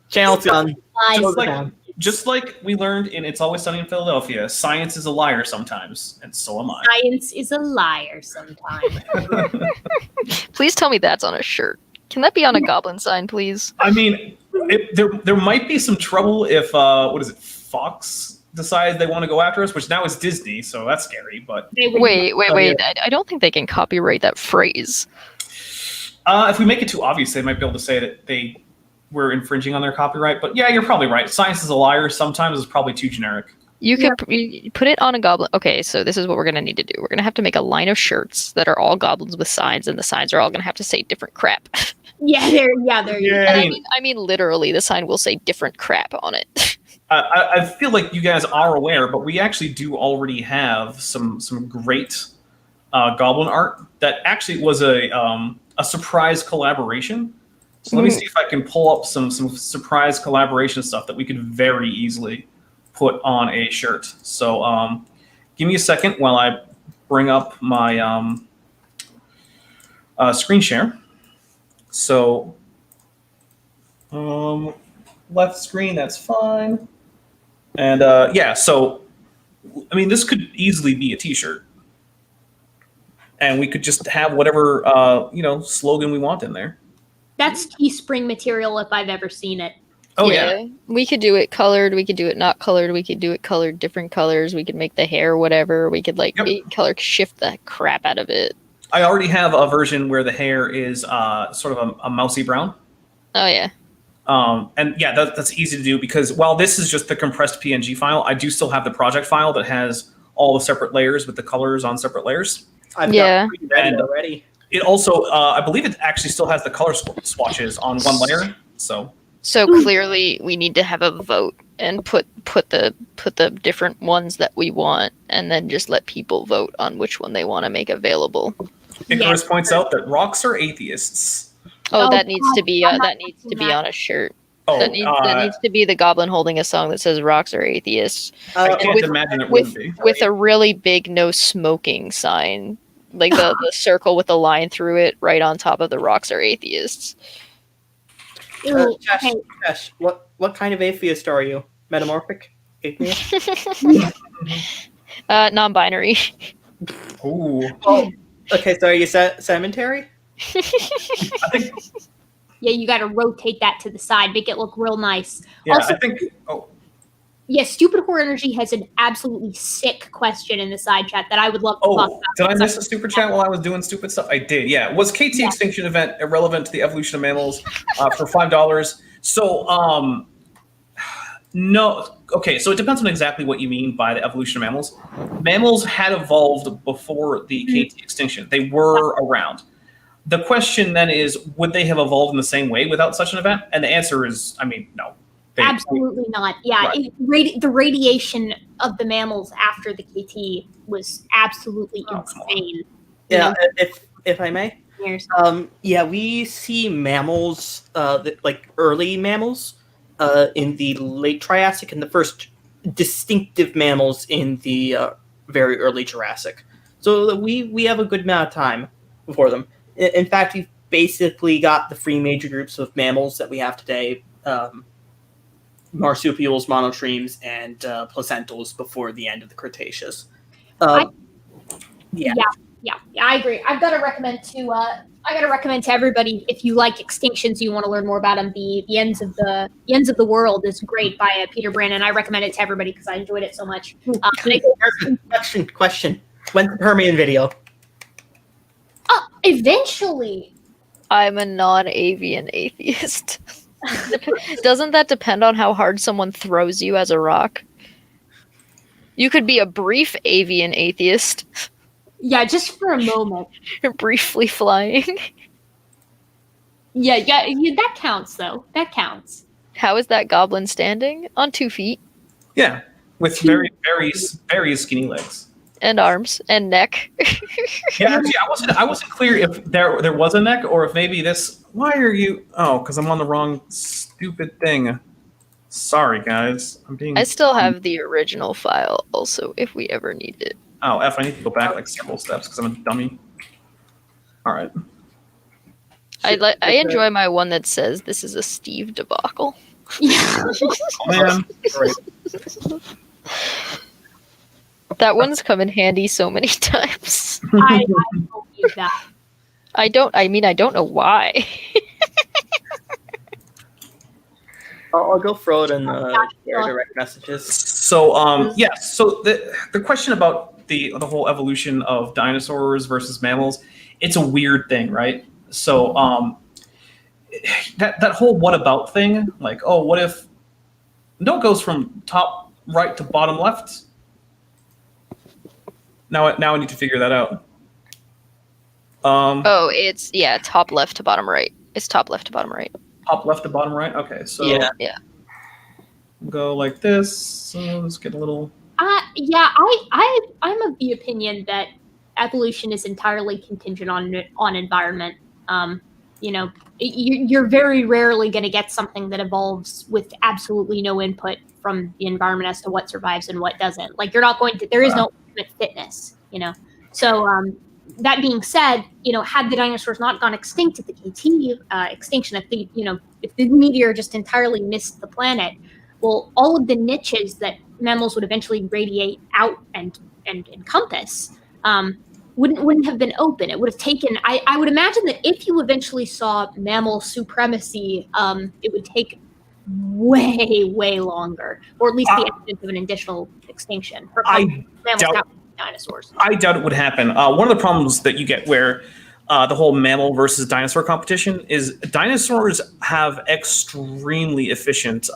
Speaker 2: Channel's done.
Speaker 1: Just like, just like we learned in It's Always Sunny in Philadelphia, science is a liar sometimes, and so am I.
Speaker 3: Science is a liar sometimes.
Speaker 4: Please tell me that's on a shirt. Can that be on a goblin sign, please?
Speaker 1: I mean, there might be some trouble if what is it, Fox decides they want to go after us, which now is Disney, so that's scary. But
Speaker 4: Wait. I don't think they can copyright that phrase.
Speaker 1: if we make it too obvious, they might be able to say that they were infringing on their copyright. But yeah, you're probably right. Science is a liar sometimes is probably too generic.
Speaker 4: You could put it on a goblin. Okay, so this is what we're going to need to do. We're going to have to make a line of shirts that are all goblins with signs, and the signs are all going to have to say different crap.
Speaker 3: Yeah, there you
Speaker 1: Yeah.
Speaker 3: go.
Speaker 4: And I mean, literally, the sign will say different crap on it.
Speaker 1: I feel like you guys are aware, but we actually do already have some great goblin art that actually was a surprise collaboration. So let me see if I can pull up some surprise collaboration stuff that we could very easily put on a shirt. So give me a second while I bring up my screen share. So left screen, that's fine. And yeah, so I mean, this could easily be a t-shirt. And we could just have whatever slogan we want in there.
Speaker 3: That's Teespring material if I've ever seen it.
Speaker 1: Oh yeah.
Speaker 4: We could do it colored. We could do it not colored. We could do it colored different colors. We could make the hair whatever. We could color shift the crap out of it.
Speaker 1: I already have a version where the hair is sort of a mousy brown.
Speaker 4: Oh yeah.
Speaker 1: And yeah, that's easy to do because while this is just the compressed PNG file, I do still have the project file that has all the separate layers with the colors on separate layers.
Speaker 2: I've
Speaker 4: Yeah.
Speaker 2: got ready already.
Speaker 1: It also, I believe it actually still has the color swatches on one layer. So
Speaker 4: Clearly we need to have a vote and put the different ones that we want, and then just let people vote on which one they want to make available.
Speaker 1: Icarus points out that rocks are atheists.
Speaker 4: Oh,
Speaker 3: Oh,
Speaker 4: that needs to be
Speaker 3: I'm not
Speaker 4: that needs to be
Speaker 3: that.
Speaker 4: on a shirt.
Speaker 1: Oh,
Speaker 4: That needs to be the goblin holding a song that says "Rocks are atheists"
Speaker 1: I can't
Speaker 4: with-
Speaker 1: imagine it
Speaker 4: with
Speaker 1: would be.
Speaker 4: with a really big "no smoking" sign, like the circle with the line through it, right on top of the "Rocks are atheists."
Speaker 3: Ooh,
Speaker 2: Chesh,
Speaker 3: okay.
Speaker 2: Chesh, what kind of atheist are you? Metamorphic? Atheist?
Speaker 4: Non-binary.
Speaker 1: Ooh.
Speaker 2: Oh, okay, so are you cemetery?
Speaker 1: I think
Speaker 3: you got to rotate that to the side, make it look real nice.
Speaker 1: Yeah,
Speaker 3: Also,
Speaker 1: I think. Oh,
Speaker 3: yeah, Stupid Horror Energy has an absolutely sick question in the side chat that I would love to talk about.
Speaker 1: did I miss a stupid chat while I was doing stupid stuff? I did. Yeah. Was KT Extinction Event irrelevant to the evolution of mammals for $5? So, no. Okay, so it depends on exactly what you mean by the evolution of mammals. Mammals had evolved before the KT extinction. They were around. The question then is, would they have evolved in the same way without such an event? And the answer is, I mean, no.
Speaker 3: Absolutely not. Yeah,
Speaker 1: Right.
Speaker 3: the radiation of the mammals after the KT was absolutely insane.
Speaker 2: Yeah, if I may.
Speaker 3: Years.
Speaker 2: We see mammals, like early mammals, in the late Triassic, and the first distinctive mammals in the very early Jurassic. So we have a good amount of time before them. In fact, we've basically got the three major groups of mammals that we have today: marsupials, monotremes, and placentals before the end of the Cretaceous.
Speaker 3: I agree. I've got to recommend to everybody, if you like extinctions, you want to learn more about them. The ends of the world is great by Peter Brandon. I recommend it to everybody because I enjoyed it so much.
Speaker 2: Question. When's the Permian video?
Speaker 3: Eventually.
Speaker 4: I'm a non-avian atheist. Doesn't that depend on how hard someone throws you as a rock? You could be a brief avian atheist.
Speaker 3: Yeah, just for a moment.
Speaker 4: Briefly flying.
Speaker 3: Yeah, that counts though. That counts.
Speaker 4: How is that goblin standing? On 2 feet.
Speaker 1: Yeah, with very, very, very skinny legs.
Speaker 4: And arms. And neck.
Speaker 1: Yeah, actually, I wasn't clear if there was a neck or if maybe this. Why are you? Oh, because I'm on the wrong stupid thing. Sorry, guys.
Speaker 4: I still have the original file also, if we ever need it.
Speaker 1: Oh, I need to go back like several steps because I'm a dummy. All right.
Speaker 4: I enjoy my one that says this is a Steve debacle.
Speaker 3: Yeah.
Speaker 1: Oh, man.
Speaker 4: That one's come in handy so many times.
Speaker 3: I believe that.
Speaker 4: I don't know why.
Speaker 2: I'll go throw it in the direct messages.
Speaker 1: So, yes. So the question about the whole evolution of dinosaurs versus mammals, it's a weird thing, right? So, that whole what about thing, like, oh, what if no, it goes from top right to bottom left? Now I need to figure that out.
Speaker 4: It's top left to bottom right. It's top left to bottom right.
Speaker 1: Top left to bottom right. Okay, so
Speaker 4: yeah.
Speaker 1: Go like this. So let's get a little.
Speaker 3: I'm of the opinion that evolution is entirely contingent on environment. You're very rarely going to get something that evolves with absolutely no input from the environment as to what survives and what doesn't. Like you're not going to. There is no ultimate fitness. So that being said, had the dinosaurs not gone extinct at the KT extinction, if the meteor just entirely missed the planet, well, all of the niches that mammals would eventually radiate out and encompass wouldn't have been open. It would have taken. I would imagine that if you eventually saw mammal supremacy, it would take way longer, or at least the evidence of an additional extinction for dinosaurs.
Speaker 1: I doubt it would happen. One of the problems that you get where the whole mammal versus dinosaur competition is dinosaurs have extremely efficient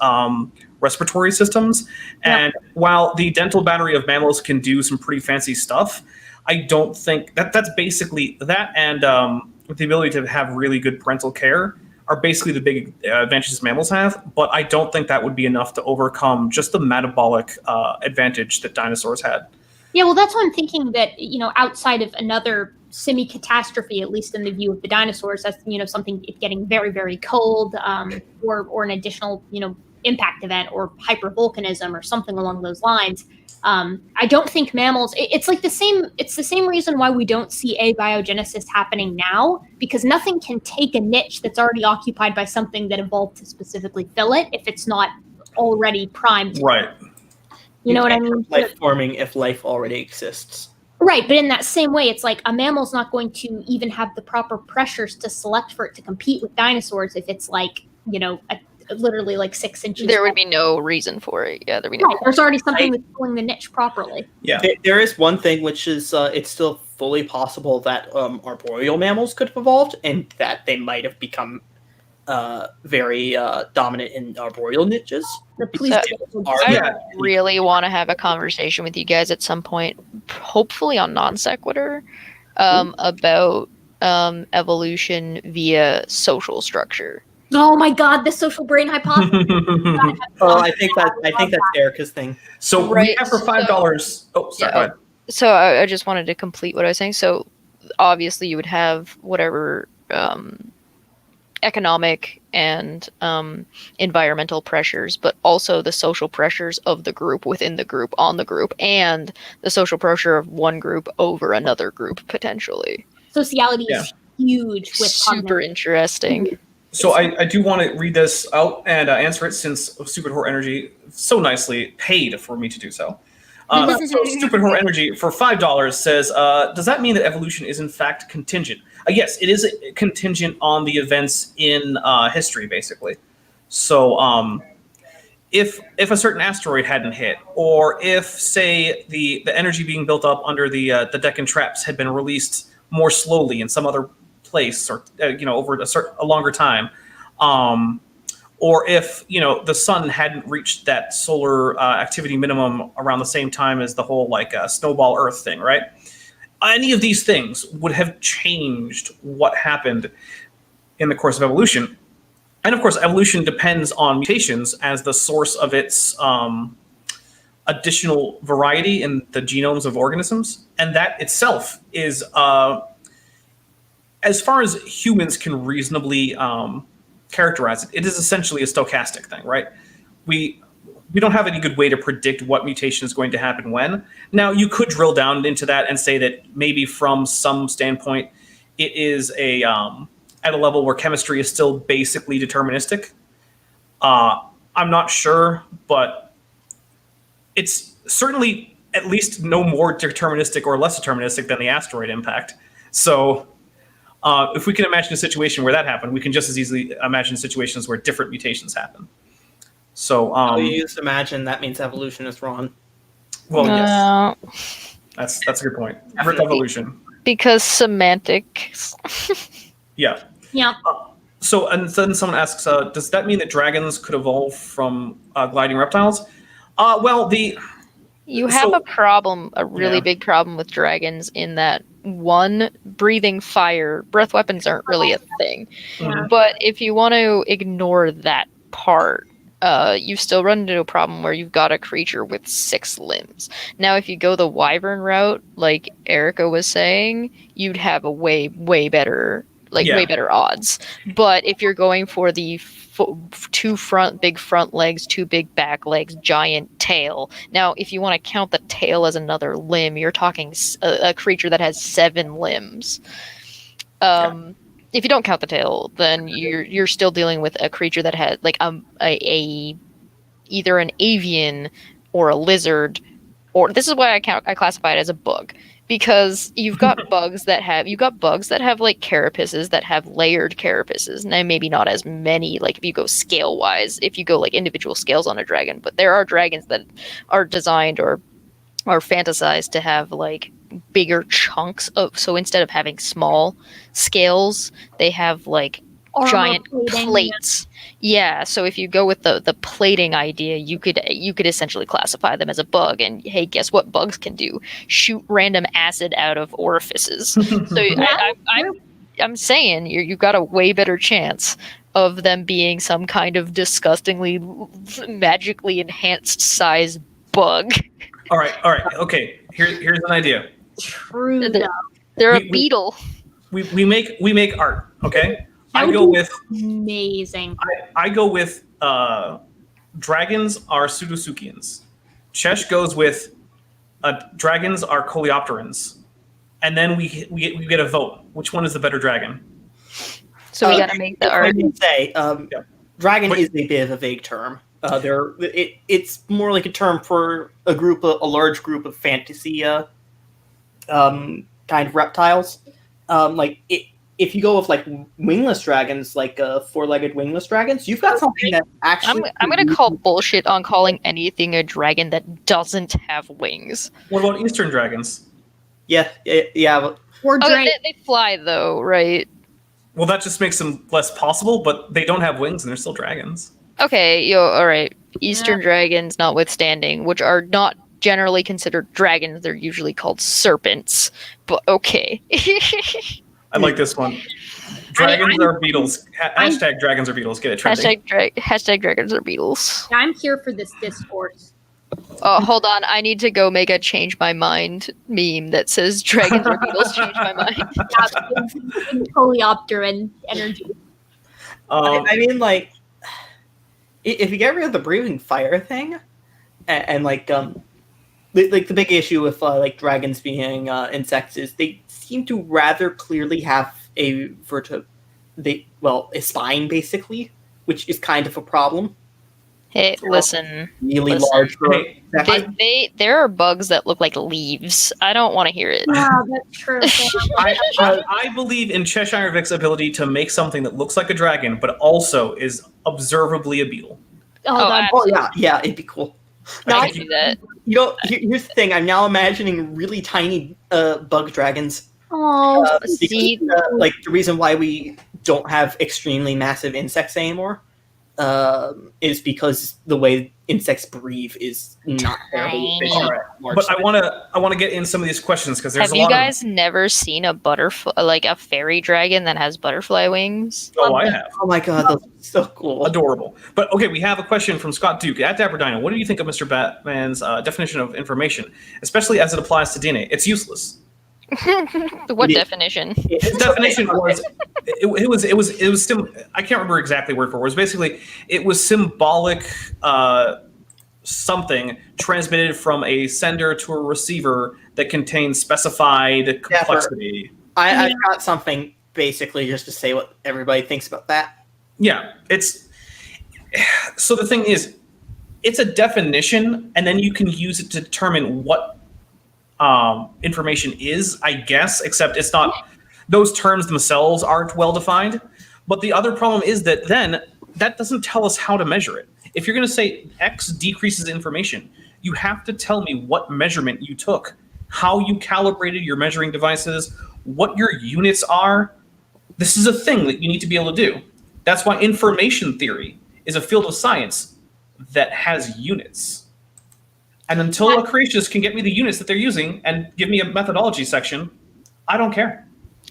Speaker 1: respiratory systems. And while the dental battery of mammals can do some pretty fancy stuff, I don't think that's basically that. And the ability to have really good parental care are basically the big advantages mammals have. But I don't think that would be enough to overcome just the metabolic advantage that dinosaurs had.
Speaker 3: Yeah, well, that's why I'm thinking that, outside of another semi-catastrophe, at least in the view of the dinosaurs, that's, something getting very, very cold, or an additional, impact event, or hypervolcanism or something along those lines. I don't think mammals, it's the same reason why we don't see abiogenesis happening now, because nothing can take a niche that's already occupied by something that evolved to specifically fill it if it's not already primed.
Speaker 1: Right.
Speaker 3: You know what I mean?
Speaker 2: Life forming if life already exists.
Speaker 3: Right, but in that same way, it's like a mammal's not going to even have the proper pressures to select for it to compete with dinosaurs if it's like, literally like 6 inches.
Speaker 4: There would be no reason for it. Yeah, there would be no.
Speaker 3: Right, there's already something that's filling the niche properly.
Speaker 1: Yeah.
Speaker 2: There is one thing which is it's still fully possible that arboreal mammals could have evolved and that they might have become very dominant in arboreal niches.
Speaker 4: I really want to have a conversation with you guys at some point, hopefully on non sequitur, about evolution via social structure.
Speaker 3: Oh my god, the social brain hypothesis.
Speaker 2: Oh, I think that's Erica's thing.
Speaker 1: So we have for $5. Oh, sorry. Go ahead.
Speaker 4: So I just wanted to complete what I was saying. So obviously you would have whatever economic and environmental pressures, but also the social pressures of the group within the group on the group, and the social pressure of one group over another group potentially.
Speaker 3: Sociality is huge. With
Speaker 4: super interesting.
Speaker 1: So I do want to read this out and answer it, since Stupid Horror Energy so nicely paid for me to do so. So Stupid Horror Energy for $5 says, does that mean that evolution is in fact contingent? Yes, it is contingent on the events in history, basically. So if a certain asteroid hadn't hit, or if, say, the energy being built up under the Deccan traps had been released more slowly in some other place, or over a longer time, or if the sun hadn't reached that solar activity minimum around the same time as the whole snowball Earth thing, right? Any of these things would have changed what happened in the course of evolution. And of course, evolution depends on mutations as the source of its additional variety in the genomes of organisms, and that itself is as far as humans can reasonably characterize it, it is essentially a stochastic thing, right? We don't have any good way to predict what mutation is going to happen when. Now, you could drill down into that and say that maybe from some standpoint, it is at a level where chemistry is still basically deterministic. I'm not sure, but it's certainly at least no more deterministic or less deterministic than the asteroid impact. So if we can imagine a situation where that happened, we can just as easily imagine situations where different mutations happen. So
Speaker 2: you used imagine, that means evolution is wrong.
Speaker 1: Well, yes, that's a good point. Rip evolution,
Speaker 4: because semantics.
Speaker 1: Yeah. So, and then someone asks, does that mean that dragons could evolve from gliding reptiles? Well,
Speaker 4: you have a problem, a really big problem with dragons, in that, one, breathing fire, breath weapons aren't really a thing.
Speaker 1: Mhm.
Speaker 4: But if you want to ignore that part, you still run into a problem where you've got a creature with 6 limbs. Now, if you go the wyvern route, like Erica was saying, you'd have a way better, way better odds. But if you're going for the 2 big front legs, 2 big back legs, giant tail. Now, if you want to count the tail as another limb, you're talking a creature that has 7 limbs. If you don't count the tail, then you're still dealing with a creature that has either an avian or a lizard, or this is why I classify it as a bug, because you've got bugs that have carapaces that have layered carapaces. Now, maybe not as many, if you go scale wise, if you go individual scales on a dragon, but there are dragons that are designed or are fantasized to have bigger chunks of, so instead of having small scales, they have giant plates. Yeah, so if you go with the plating idea, you could essentially classify them as a bug. And hey, guess what bugs can do? Shoot random acid out of orifices. So I'm saying you've got a way better chance of them being some kind of disgustingly magically enhanced size bug.
Speaker 1: All right. Okay, here's an idea.
Speaker 3: True.
Speaker 4: They're a beetle.
Speaker 1: We make art. Okay.
Speaker 3: That
Speaker 1: I
Speaker 3: would
Speaker 1: go
Speaker 3: be
Speaker 1: with
Speaker 3: amazing.
Speaker 1: I go with dragons are pseudosuchians. Chesh goes with dragons are coleopterans, and then we get a vote. Which one is the better dragon?
Speaker 4: So we gotta make the art.
Speaker 2: I can say dragon is a bit of a vague term. It's more like a term for a large group of fantasy kind of reptiles. If you go with like wingless dragons, like four-legged wingless dragons, you've got something that actually.
Speaker 4: I'm gonna call bullshit on calling anything a dragon that doesn't have wings.
Speaker 1: What about Eastern dragons?
Speaker 2: Yeah.
Speaker 3: Or
Speaker 4: Oh,
Speaker 3: dragon.
Speaker 4: they fly though, right?
Speaker 1: Well, that just makes them less possible, but they don't have wings and they're still dragons.
Speaker 4: Okay, all right. Eastern dragons, notwithstanding, which are not generally considered dragons, they're usually called serpents. But okay.
Speaker 1: I like this one. Dragons are beetles. Hashtag dragons are beetles. Get it trending.
Speaker 4: Hashtag dragons are beetles.
Speaker 3: I'm here for this discourse.
Speaker 4: Oh, hold on. I need to go make a change my mind meme that says dragons or beetles change my mind.
Speaker 3: Coleopteran energy.
Speaker 2: I mean, like, if you get rid of the breathing fire thing, and like the big issue with like dragons being insects is they seem to rather clearly have a spine basically, which is kind of a problem.
Speaker 4: Hey, listen.
Speaker 2: Really
Speaker 4: listen.
Speaker 2: large.
Speaker 4: There are bugs that look like leaves. I don't want to hear it.
Speaker 3: Yeah, that's true.
Speaker 1: I believe in Cheshire Vic's ability to make something that looks like a dragon, but also is observably a beetle.
Speaker 2: Yeah, it'd be cool.
Speaker 4: I can do that.
Speaker 2: You know, here's the thing. I'm now imagining really tiny bug dragons.
Speaker 3: Oh,
Speaker 4: See,
Speaker 2: Like the reason why we don't have extremely massive insects anymore is because the way insects breathe is not terribly efficient.
Speaker 1: But I want to get in some of these questions because there's
Speaker 4: have
Speaker 1: a
Speaker 4: you
Speaker 1: lot
Speaker 4: guys never seen a butterfly, like a fairy dragon that has butterfly wings?
Speaker 1: Oh, I have.
Speaker 2: Oh my god, those are so cool.
Speaker 1: Adorable. But okay, we have a question from Scott Duke at Dapper Dino. What do you think of Mr. Batman's definition of information, especially as it applies to DNA? It's useless.
Speaker 4: What definition?
Speaker 1: His definition was it was I can't remember exactly word for word. It was basically it was symbolic something transmitted from a sender to a receiver that contains specified complexity.
Speaker 2: I've got something basically just to say what everybody thinks about that.
Speaker 1: Yeah, so the thing is, it's a definition, and then you can use it to determine what information is, I guess, except it's not, those terms themselves aren't well defined. But the other problem is that then that doesn't tell us how to measure it. If you're going to say X decreases information, you have to tell me what measurement you took, how you calibrated your measuring devices, what your units are. This is a thing that you need to be able to do. That's why information theory is a field of science that has units. And until a creationist can get me the units that they're using and give me a methodology section, I don't care.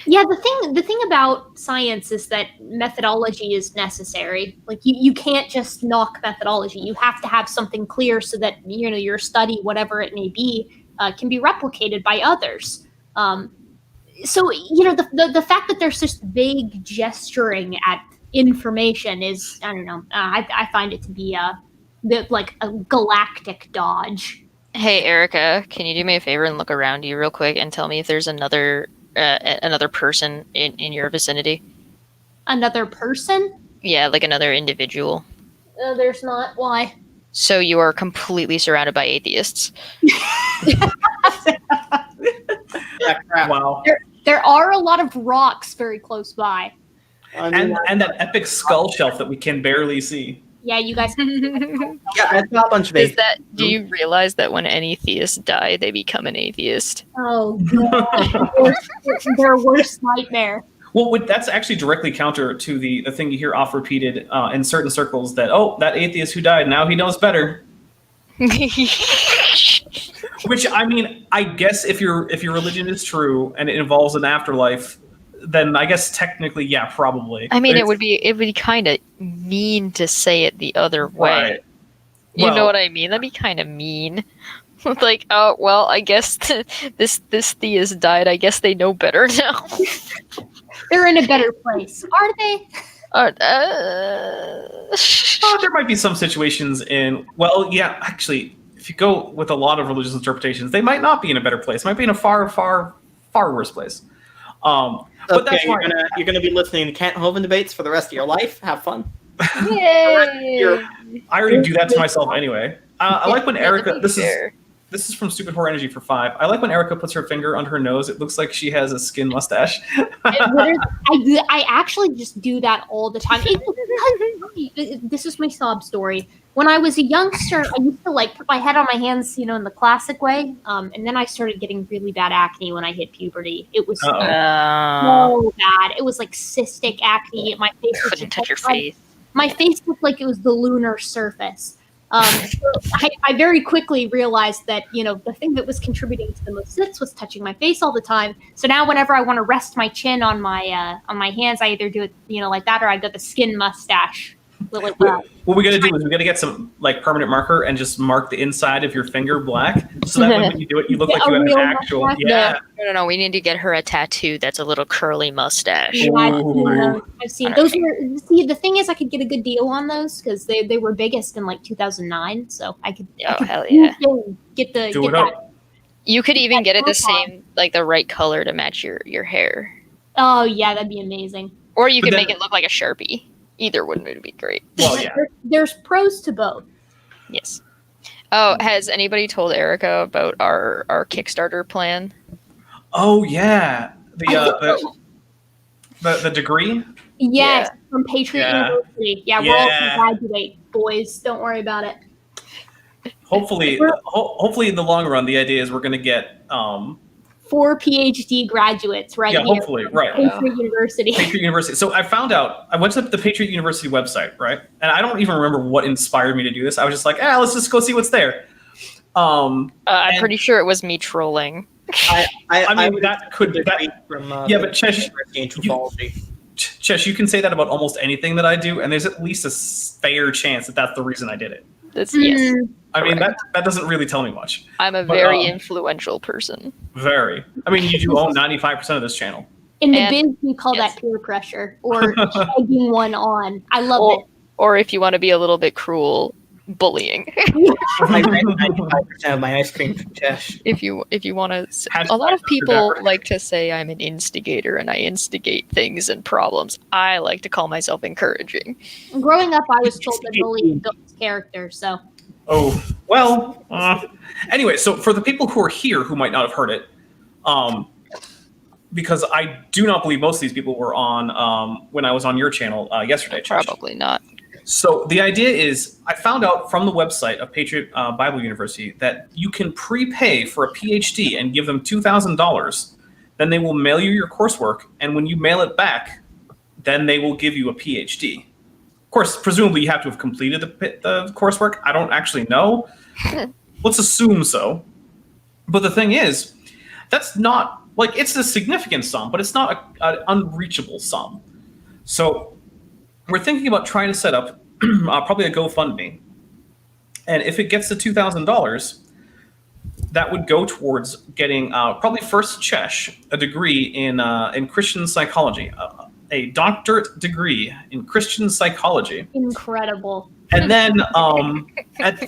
Speaker 3: Yeah, the thing about science is that methodology is necessary. Like you can't just knock methodology. You have to have something clear so that your study, whatever it may be, can be replicated by others. So the fact that there's just vague gesturing at information is, I don't know. I find it to be like a galactic dodge.
Speaker 4: Hey, Erica, can you do me a favor and look around you real quick and tell me if there's another person in your vicinity?
Speaker 3: Another person?
Speaker 4: Yeah, like another individual.
Speaker 3: There's not. Why?
Speaker 4: So you are completely surrounded by atheists.
Speaker 1: Wow.
Speaker 3: There are a lot of rocks very close by.
Speaker 1: And that epic skull shelf that we can barely see.
Speaker 3: Yeah, you guys.
Speaker 2: Yeah, I've got a bunch of
Speaker 4: Is that? Do you realize that when any theists die, they become an atheist?
Speaker 3: Oh, God. Their worst nightmare.
Speaker 1: Well, that's actually directly counter to the thing you hear oft repeated in certain circles that, oh, that atheist who died, now he knows better. Which, I mean, I guess if your religion is true and it involves an afterlife, then I guess technically, yeah, probably.
Speaker 4: I mean, it would be kind of mean to say it the other way.
Speaker 1: Right.
Speaker 4: You know what I mean? That'd be kind of mean. Like, oh well, I guess this theist died. I guess they know better now.
Speaker 3: They're in a better place, are they?
Speaker 1: There might be some situations actually, if you go with a lot of religious interpretations, they might not be in a better place. Might be in a far, far, far worse place. But that's why
Speaker 2: you're gonna be listening to Kent Hovind debates for the rest of your life. Have fun.
Speaker 4: Yay!
Speaker 1: I already do that to myself anyway. I like when Erica. This is from Stupid Horror Energy for 5. I like when Erica puts her finger under her nose. It looks like she has a skin mustache.
Speaker 3: I actually just do that all the time. This is my sob story. When I was a youngster, I used to like put my head on my hands, in the classic way. And then I started getting really bad acne when I hit puberty. It was so bad. It was like cystic acne. My face
Speaker 5: couldn't touch your face.
Speaker 3: My face looked like it was the lunar surface. So I very quickly realized that, the thing that was contributing to the most zits was touching my face all the time. So now whenever I want to rest my chin on my hands, I either do it, like that, or I got the skin mustache.
Speaker 1: What we got to do is we got to get some like permanent marker and just mark the inside of your finger black, so that when you do it, you look like you have an actual. Yeah.
Speaker 5: No. We need to get her a tattoo that's a little curly mustache.
Speaker 3: Yeah, I've seen those. The thing is, I could get a good deal on those because they were biggest in like 2009. So I could.
Speaker 5: Oh, hell yeah!
Speaker 3: Get
Speaker 1: Do it
Speaker 3: that.
Speaker 1: up.
Speaker 5: You could even get it the same, like the right color to match your hair.
Speaker 3: Oh yeah, that'd be amazing.
Speaker 5: Or you could make it look like a Sharpie. Either would be great.
Speaker 1: Well, yeah.
Speaker 3: There's pros to both.
Speaker 5: Yes. Oh, has anybody told Erica about our Kickstarter plan?
Speaker 1: Oh yeah, the degree.
Speaker 3: Yes, from Patriot University. Yeah, we're all gonna graduate, boys. Don't worry about it.
Speaker 1: Hopefully, hopefully in the long run, the idea is we're going to get
Speaker 3: 4 PhD graduates right here.
Speaker 1: Hopefully, right.
Speaker 3: Patriot University.
Speaker 1: Patriot University. So I found out, I went to the Patriot University website, right? And I don't even remember what inspired me to do this. I was just like, let's just go see what's there.
Speaker 5: I'm pretty sure it was me trolling.
Speaker 1: I mean, that could be
Speaker 2: from
Speaker 1: but Chesh, you can say that about almost anything that I do, and there's at least a fair chance that that's the reason I did it.
Speaker 5: Yes.
Speaker 1: I mean, that doesn't really tell me much.
Speaker 5: I'm a very influential person.
Speaker 1: Very. I mean, you do own 95% of this channel.
Speaker 3: In the biz, we call that peer pressure or egging one on. I love it.
Speaker 5: Or if you want to be a little bit cruel, bullying.
Speaker 2: I ran 95% of my ice cream from Chesh.
Speaker 5: If you want to, a lot of people like to say I'm an instigator and I instigate things and problems. I like to call myself encouraging.
Speaker 3: Growing up, I was told that bullying builds character, so.
Speaker 1: Oh, well, anyway, so for the people who are here who might not have heard it, because I do not believe most of these people were on when I was on your channel yesterday.
Speaker 5: Probably not.
Speaker 1: So the idea is, I found out from the website of Patriot Bible University that you can prepay for a PhD and give them $2,000. Then they will mail you your coursework, and when you mail it back, then they will give you a PhD. Of course, presumably you have to have completed the coursework. I don't actually know. Let's assume so. But the thing is, that's not, like, it's a significant sum, but it's not an unreachable sum. So we're thinking about trying to set up probably a GoFundMe. And if it gets to $2,000, that would go towards getting probably first Chesh a degree in Christian psychology, a doctorate degree in Christian psychology.
Speaker 3: Incredible.
Speaker 1: And then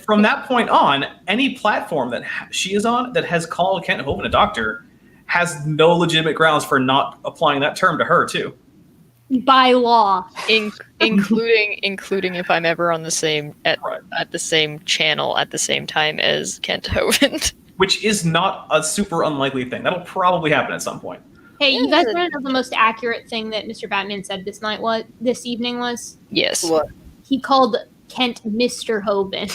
Speaker 1: from that point on, any platform that she is on that has called Kent Hovind a doctor has no legitimate grounds for not applying that term to her too.
Speaker 3: By law,
Speaker 5: including if I'm ever on the same at the same channel at the same time as Kent Hovind,
Speaker 1: which is not a super unlikely thing. That'll probably happen at some point.
Speaker 3: Hey, you guys want to know the most accurate thing that Mr. Batman said this evening was?
Speaker 5: Yes.
Speaker 2: What?
Speaker 3: He called Kent Mr. Hovind.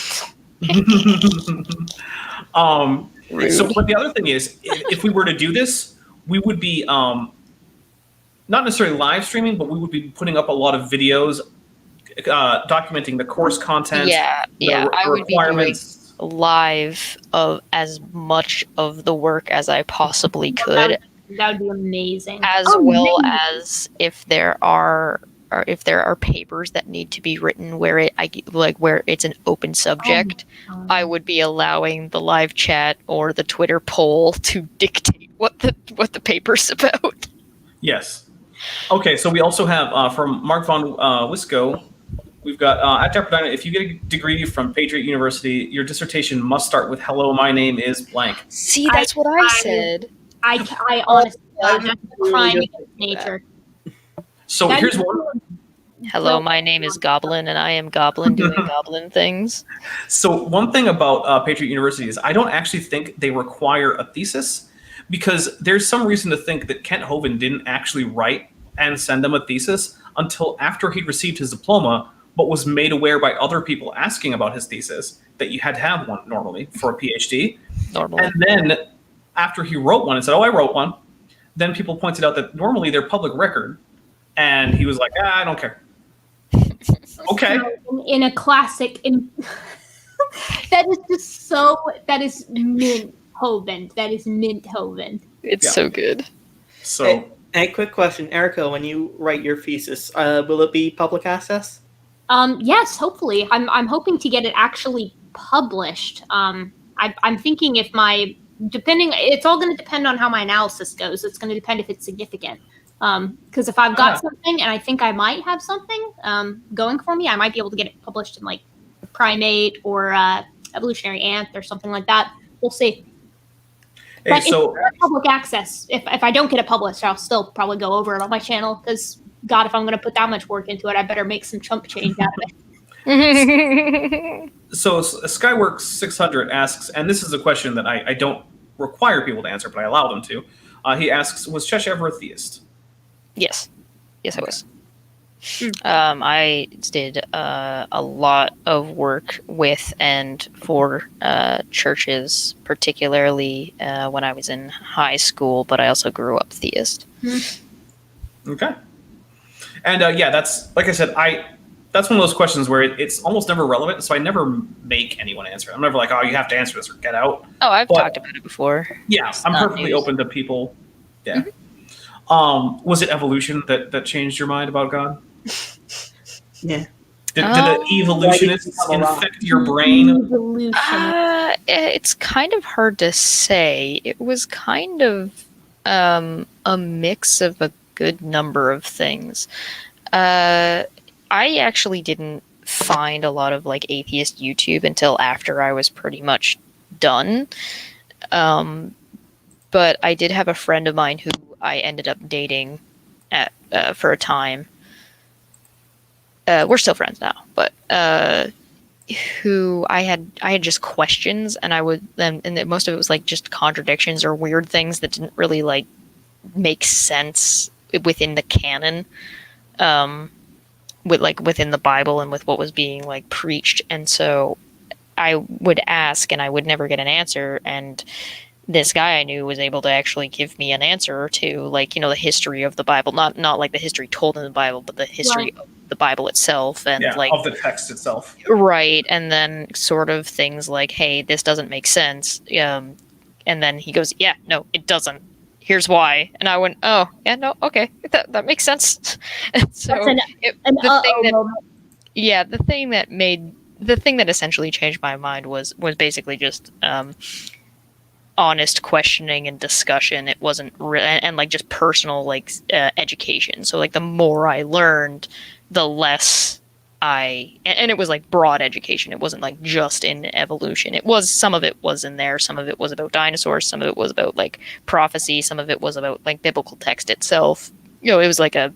Speaker 1: So, but the other thing is, if we were to do this, we would be not necessarily live streaming, but we would be putting up a lot of videos documenting the course content.
Speaker 5: I would be doing live of as much of the work as I possibly could.
Speaker 3: That would be amazing.
Speaker 5: As as if there are papers that need to be written where it's an open subject, I would be allowing the live chat or the Twitter poll to dictate what the paper's about.
Speaker 1: Yes. Okay, so we also have from Mark von Wisco, we've got at Dapper Dino, if you get a degree from Patriot University, your dissertation must start with "Hello, my name is blank."
Speaker 5: See, that's what I said.
Speaker 3: I honestly, that's a crime against nature.
Speaker 1: So here's one.
Speaker 5: Hello, my name is Goblin, and I am Goblin doing Goblin things.
Speaker 1: So one thing about Patriot University is I don't actually think they require a thesis, because there's some reason to think that Kent Hovind didn't actually write and send them a thesis until after he'd received his diploma, but was made aware by other people asking about his thesis that you had to have one normally for a PhD.
Speaker 5: Normally.
Speaker 1: And then after he wrote one and said, "Oh, I wrote one," then people pointed out that normally they're public record, and he was like, "I don't care." Okay.
Speaker 3: In a classic, that is just so. That is mint Hovind. That is mint Hovind.
Speaker 5: It's so good.
Speaker 1: So,
Speaker 2: a quick question, Erica. When you write your thesis, will it be public access?
Speaker 3: Yes, hopefully. I'm hoping to get it actually published. I'm thinking if it's all going to depend on how my analysis goes. It's going to depend if it's significant. Because if I've got something, and I think I might have something going for me, I might be able to get it published in like Primate or Evolutionary Ant or something like that. We'll see.
Speaker 1: hey,
Speaker 3: But
Speaker 1: so
Speaker 3: it's public access. If I don't get it published, I'll still probably go over it on my channel. Because God, if I'm going to put that much work into it, I better make some chump change out of it.
Speaker 1: So Skyworks 600 asks, and this is a question that I don't require people to answer, but I allow them to. He asks, was Cheshire ever a theist?
Speaker 5: Yes. Yes, I was. I did a lot of work with and for churches, particularly when I was in high school, but I also grew up theist.
Speaker 1: Okay. And that's, like I said, that's one of those questions where it's almost never relevant, so I never make anyone answer it. I'm never like, "Oh, you have to answer this or get out."
Speaker 5: Oh, I've talked about it before.
Speaker 1: Yeah, I'm perfectly open to people. Yeah. Was it evolution that changed your mind about God?
Speaker 2: Yeah.
Speaker 1: Did the evolutionists infect your brain?
Speaker 3: Evolution.
Speaker 5: It's kind of hard to say. It was kind of a mix of a good number of things. I actually didn't find a lot of like atheist YouTube until after I was pretty much done. But I did have a friend of mine who I ended up dating for a time. We're still friends now, but who I had just questions, and and most of it was like just contradictions or weird things that didn't really like make sense within the canon, within the Bible and with what was being like preached. And so I would ask, and I would never get an answer, and this guy I knew was able to actually give me an answer to, like, the history of the Bible, not like the history told in the Bible, but the history of the Bible itself, and
Speaker 1: of the text itself.
Speaker 5: Right. And then sort of things like, "Hey, this doesn't make sense." And then he goes, "Yeah, no, it doesn't. Here's why." And I went, "Oh, yeah, no, okay, that makes sense." And so the thing that essentially changed my mind was basically just honest questioning and discussion. It wasn't and like just personal like education. So like the more I learned, the less and it was like broad education. It wasn't like just in evolution. It was, some of it was in there, some of it was about dinosaurs, some of it was about like prophecy, some of it was about like biblical text itself. It was like a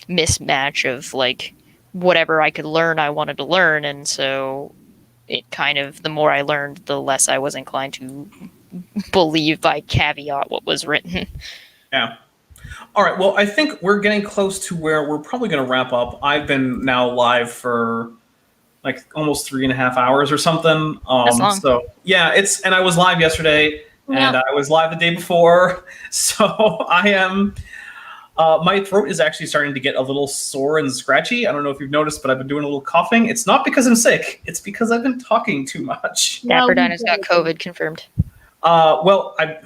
Speaker 5: mismatch of like whatever I could learn, I wanted to learn. And so it kind of, the more I learned, the less I was inclined to believe by caveat what was written.
Speaker 1: Yeah. All right. Well, I think we're getting close to where we're probably going to wrap up. I've been now live for like almost 3.5 hours or something.
Speaker 5: That's long.
Speaker 1: So yeah, and I was live yesterday, and I was live the day before. So I am. My throat is actually starting to get a little sore and scratchy. I don't know if you've noticed, but I've been doing a little coughing. It's not because I'm sick. It's because I've been talking too much.
Speaker 5: Dapper Dino's got COVID confirmed.
Speaker 1: Well, I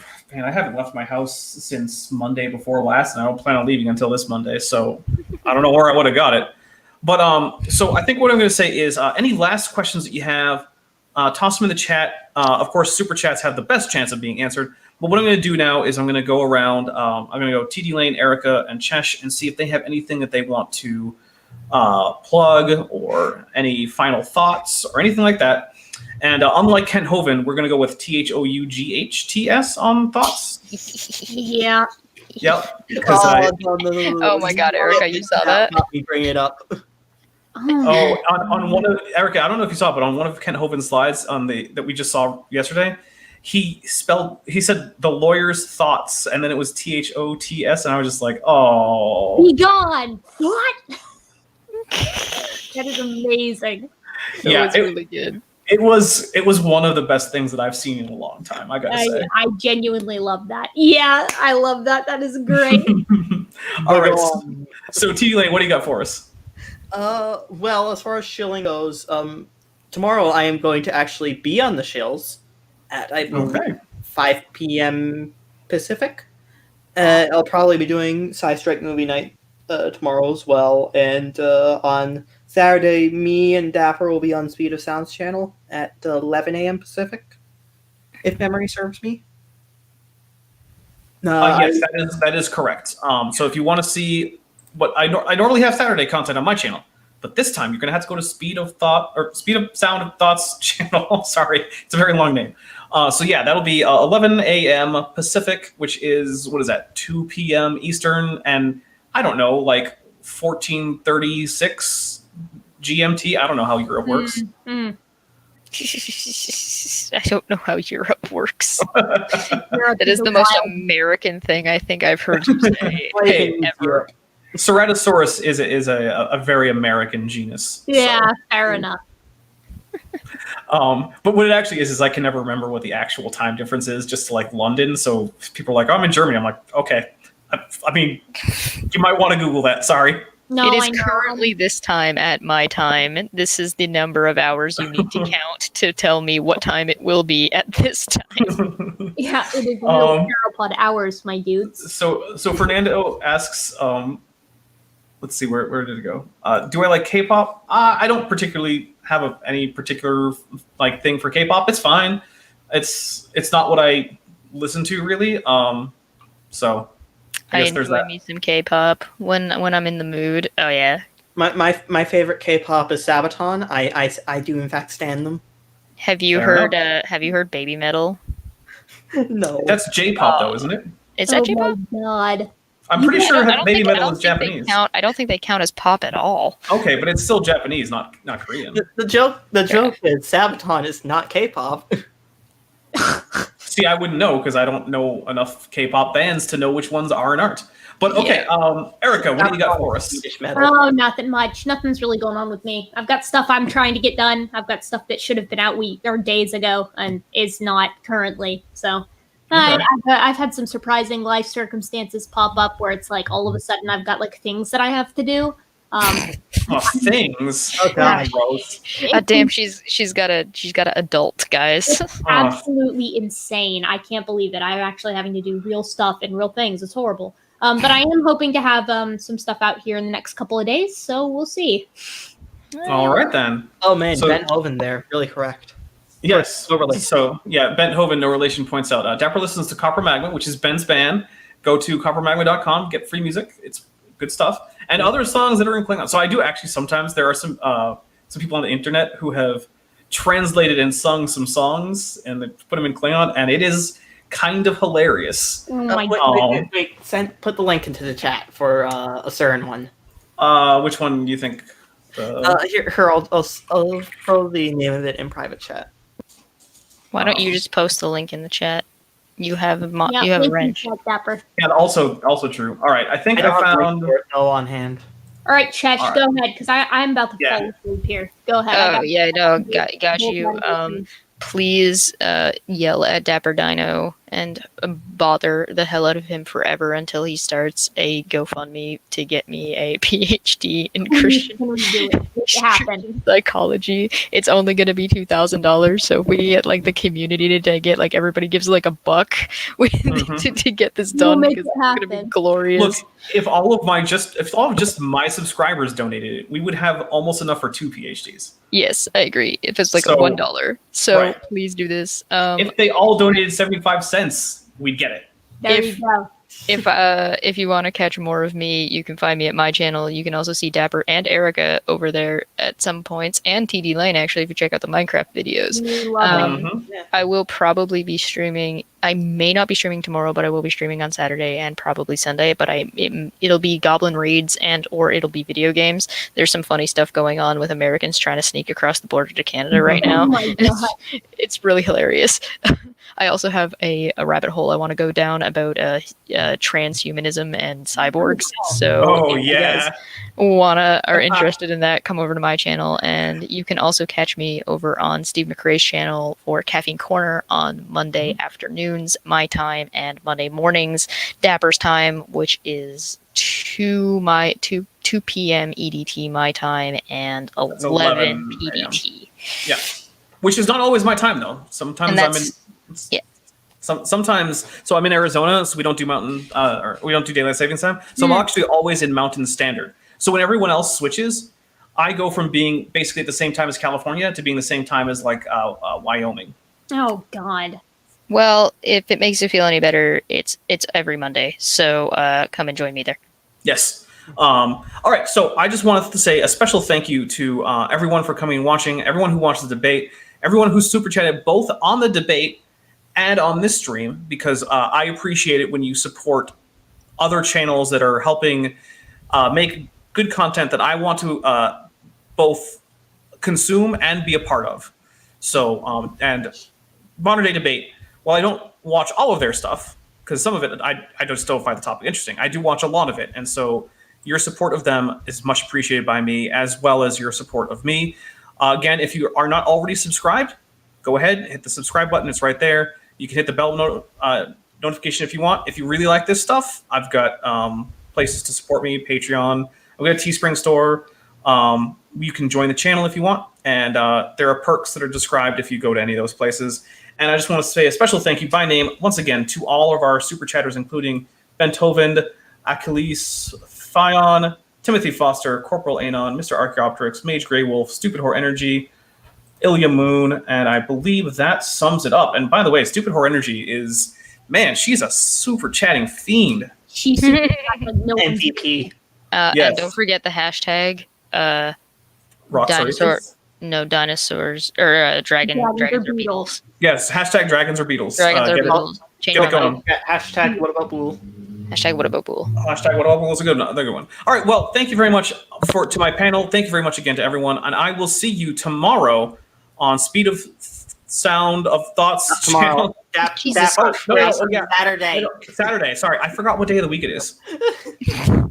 Speaker 1: haven't left my house since Monday before last, and I don't plan on leaving until this Monday. So I don't know where I would have got it. But so I think what I'm going to say is any last questions that you have, toss them in the chat. Of course, super chats have the best chance of being answered. But what I'm going to do now is I'm going to go around. I'm going to go TD Lane, Erica, and Chesh, and see if they have anything that they want to plug or any final thoughts or anything like that. And unlike Kent Hovind, we're going to go with THOUGHTS on thoughts.
Speaker 3: Yeah.
Speaker 1: Yep.
Speaker 5: Oh my God, Erica, you saw that?
Speaker 2: Let me bring it up.
Speaker 1: Oh, on one of Erica, I don't know if you saw it, but on one of Kent Hovind's slides that we just saw yesterday, he said the lawyer's thoughts, and then it was THOTS, and I was just like, oh.
Speaker 3: Be gone. What? That is amazing.
Speaker 1: Yeah,
Speaker 4: was really good.
Speaker 1: It was one of the best things that I've seen in a long time, I gotta say.
Speaker 3: I genuinely love that. Yeah, I love that. That is great.
Speaker 1: All right, so T Lane, what do you got for us?
Speaker 2: Well, as far as shilling goes, tomorrow I am going to actually be on the shills at, I believe, 5 p.m. Pacific. I'll probably be doing Sci Strike Movie Night tomorrow as well, and on Saturday, me and Dapper will be on Speed of Sounds channel at 11 a.m. Pacific, if memory serves me.
Speaker 1: Yes, that is correct. So if you want to see what I normally have Saturday content on my channel, but this time you're gonna have to go to Speed of Sound of Thoughts channel. Sorry, it's a very long name. So yeah, that'll be 11 a.m. Pacific, which is 2 p.m. Eastern, and I don't know, like 14:36 GMT. I don't know how Europe works.
Speaker 5: I don't know how Europe works. That is the most American thing I think I've heard you say ever.
Speaker 1: Ceratosaurus is a very American genus.
Speaker 3: Yeah, fair enough.
Speaker 1: But what it actually is I can never remember what the actual time difference is, just to like London. So people are like, oh, I'm in Germany. I'm like, okay. I mean, you might want to Google that. Sorry.
Speaker 3: No,
Speaker 5: it is currently this time at my time. This is the number of hours you need to count to tell me what time it will be at this time.
Speaker 3: Yeah, it is no theropod hours, my dudes.
Speaker 1: So Fernando asks, let's see, where did it go? Do I like K-pop? I don't particularly have any particular like thing for K-pop. It's fine. It's not what I listen to really. So I guess there's that.
Speaker 5: Me some K-pop when I'm in the mood. Oh yeah.
Speaker 2: My favorite K-pop is Sabaton. I do in fact stan them.
Speaker 5: Have you heard Baby Metal?
Speaker 2: No.
Speaker 1: That's J-pop though, isn't it?
Speaker 5: Is that J-pop?
Speaker 3: Oh my god.
Speaker 1: I'm pretty sure Baby Metal is Japanese.
Speaker 5: I don't think they count as pop at all.
Speaker 1: Okay, but it's still Japanese, not Korean.
Speaker 2: The joke is Sabaton is not K-pop.
Speaker 1: See, I wouldn't know because I don't know enough K-pop bands to know which ones are and aren't. But okay, Erica, what do you got for us?
Speaker 3: Oh, nothing much. Nothing's really going on with me. I've got stuff I'm trying to get done. I've got stuff that should have been out days ago and is not currently. So I've had some surprising life circumstances pop up where it's like all of a sudden I've got like things that I have to do.
Speaker 1: Things.
Speaker 2: Oh god,
Speaker 5: damn, she's got an adult, guys.
Speaker 3: It's absolutely insane. I can't believe it. I'm actually having to do real stuff and real things. It's horrible. But I am hoping to have some stuff out here in the next couple of days, so we'll see.
Speaker 1: All right then.
Speaker 2: Oh man, Ben Hovind there, really correct.
Speaker 1: Yes. So yeah, Ben Hovind, no relation, points out. Dapper listens to Copper Magma, which is Ben's band. Go to coppermagma.com, get free music. It's good stuff. And other songs that are in Klingon. So I do actually sometimes there are some people on the internet who have translated and sung some songs and they put them in Klingon, and it is kind of hilarious.
Speaker 3: Oh my God.
Speaker 2: Wait. Put the link into the chat for a certain one.
Speaker 1: Which one do you think?
Speaker 2: I'll throw the name of it in private chat.
Speaker 5: Why don't you just post the link in the chat? You have a wrench.
Speaker 3: Dapper.
Speaker 1: Yeah, also true. All right, I think I found
Speaker 2: on hand.
Speaker 3: All right, Chesh, go ahead, because I'm about to fall asleep here. Go ahead.
Speaker 5: Oh yeah, no, got you. Please yell at Dapper Dino and bother the hell out of him forever until he starts a GoFundMe to get me a PhD in Christian psychology. It's only going to be $2,000, so if we get like the community to get like everybody gives like $1 to get this done, because it's going to be glorious.
Speaker 1: Look, if all of just my subscribers donated it, we would have almost enough for 2 PhDs.
Speaker 5: Yes, I agree. If it's like $1, so please do this.
Speaker 1: If they all donated 75 cents, we'd get it.
Speaker 3: There you go.
Speaker 5: If you want to catch more of me, you can find me at my channel. You can also see Dapper and Erica over there at some points, and TD Lane actually if you check out the Minecraft videos.
Speaker 3: I will probably be streaming
Speaker 5: I may not be streaming tomorrow, but I will be streaming on Saturday and probably Sunday. But it'll be Goblin Raids or it'll be video games. There's some funny stuff going on with Americans trying to sneak across the border to Canada right now.
Speaker 3: Oh my God.
Speaker 5: It's really hilarious. I also have a rabbit hole I want to go down about transhumanism and cyborgs. So if you guys are interested in that, come over to my channel, and you can also catch me over on Steve McRae's channel for Caffeine Corner on Monday afternoons my time and Monday mornings Dapper's time, which is 2 p.m. EDT my time and 11 PDT.
Speaker 1: Yeah, which is not always my time though. Sometimes I'm in.
Speaker 5: Yeah.
Speaker 1: Sometimes, so I'm in Arizona, so we don't do or we don't do daylight savings time. So I'm actually always in Mountain Standard. So when everyone else switches, I go from being basically at the same time as California to being the same time as like Wyoming.
Speaker 3: Oh God.
Speaker 5: Well, if it makes you feel any better, it's every Monday. So come and join me there.
Speaker 1: Yes. All right. So I just wanted to say a special thank you to everyone for coming and watching, everyone who watched the debate, everyone who super chatted both on the debate and on this stream, because I appreciate it when you support other channels that are helping make good content that I want to both consume and be a part of. So, and Modern Day Debate, while I don't watch all of their stuff, because some of it I just don't find the topic interesting, I do watch a lot of it. And so your support of them is much appreciated by me, as well as your support of me. Again, if you are not already subscribed, go ahead, hit the subscribe button. It's right there. You can hit the bell notification if you want. If you really like this stuff, I've got places to support me, Patreon. I've got a Teespring store. You can join the channel if you want. And there are perks that are described if you go to any of those places. And I just want to say a special thank you by name, once again, to all of our super chatters, including Benthoven, Achilles, Thion, Timothy Foster, Corporal Anon, Mr. Archaeopteryx, Mage Grey Wolf, Stupid Whore Energy, Ilya Moon, and I believe that sums it up. And by the way, Stupid Whore Energy is, man, she's a super chatting fiend.
Speaker 3: She's super no
Speaker 2: MVP.
Speaker 1: Yes.
Speaker 5: And don't forget the hashtag dinosaurs or dragons or beetles.
Speaker 1: Yes, hashtag dragons or beetles.
Speaker 5: Dragons or beetles.
Speaker 1: Get it going.
Speaker 2: Hashtag what about Bool?
Speaker 5: Hashtag what about Bool?
Speaker 1: Hashtag what about Bool is another good one. All right, well, thank you very much to my panel. Thank you very much again to everyone. And I will see you tomorrow on Speed of Sound of Thoughts
Speaker 2: Tomorrow.
Speaker 1: Saturday. Saturday. Sorry, I forgot what day of the week it is.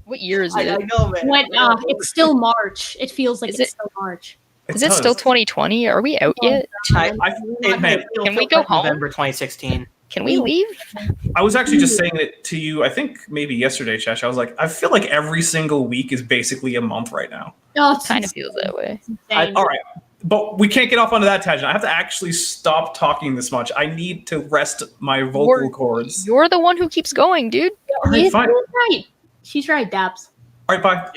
Speaker 5: What year is
Speaker 2: I
Speaker 5: it?
Speaker 2: know, man.
Speaker 3: It's still March. It feels like it's still March.
Speaker 5: Is it still 2020? Are we out yet?
Speaker 1: Can
Speaker 5: we go home?
Speaker 2: November 2016.
Speaker 5: Can we leave?
Speaker 1: I was actually just saying it to you, I think maybe yesterday, Cheshire. I was like, I feel like every single week is basically a month right now.
Speaker 3: Oh,
Speaker 5: It kind of feels that way.
Speaker 1: All right. But we can't get off onto that tangent. I have to actually stop talking this much. I need to rest my vocal cords.
Speaker 5: You're the one who keeps going, dude.
Speaker 1: All right, fine.
Speaker 3: Right. She's right, Daps.
Speaker 1: All right, bye.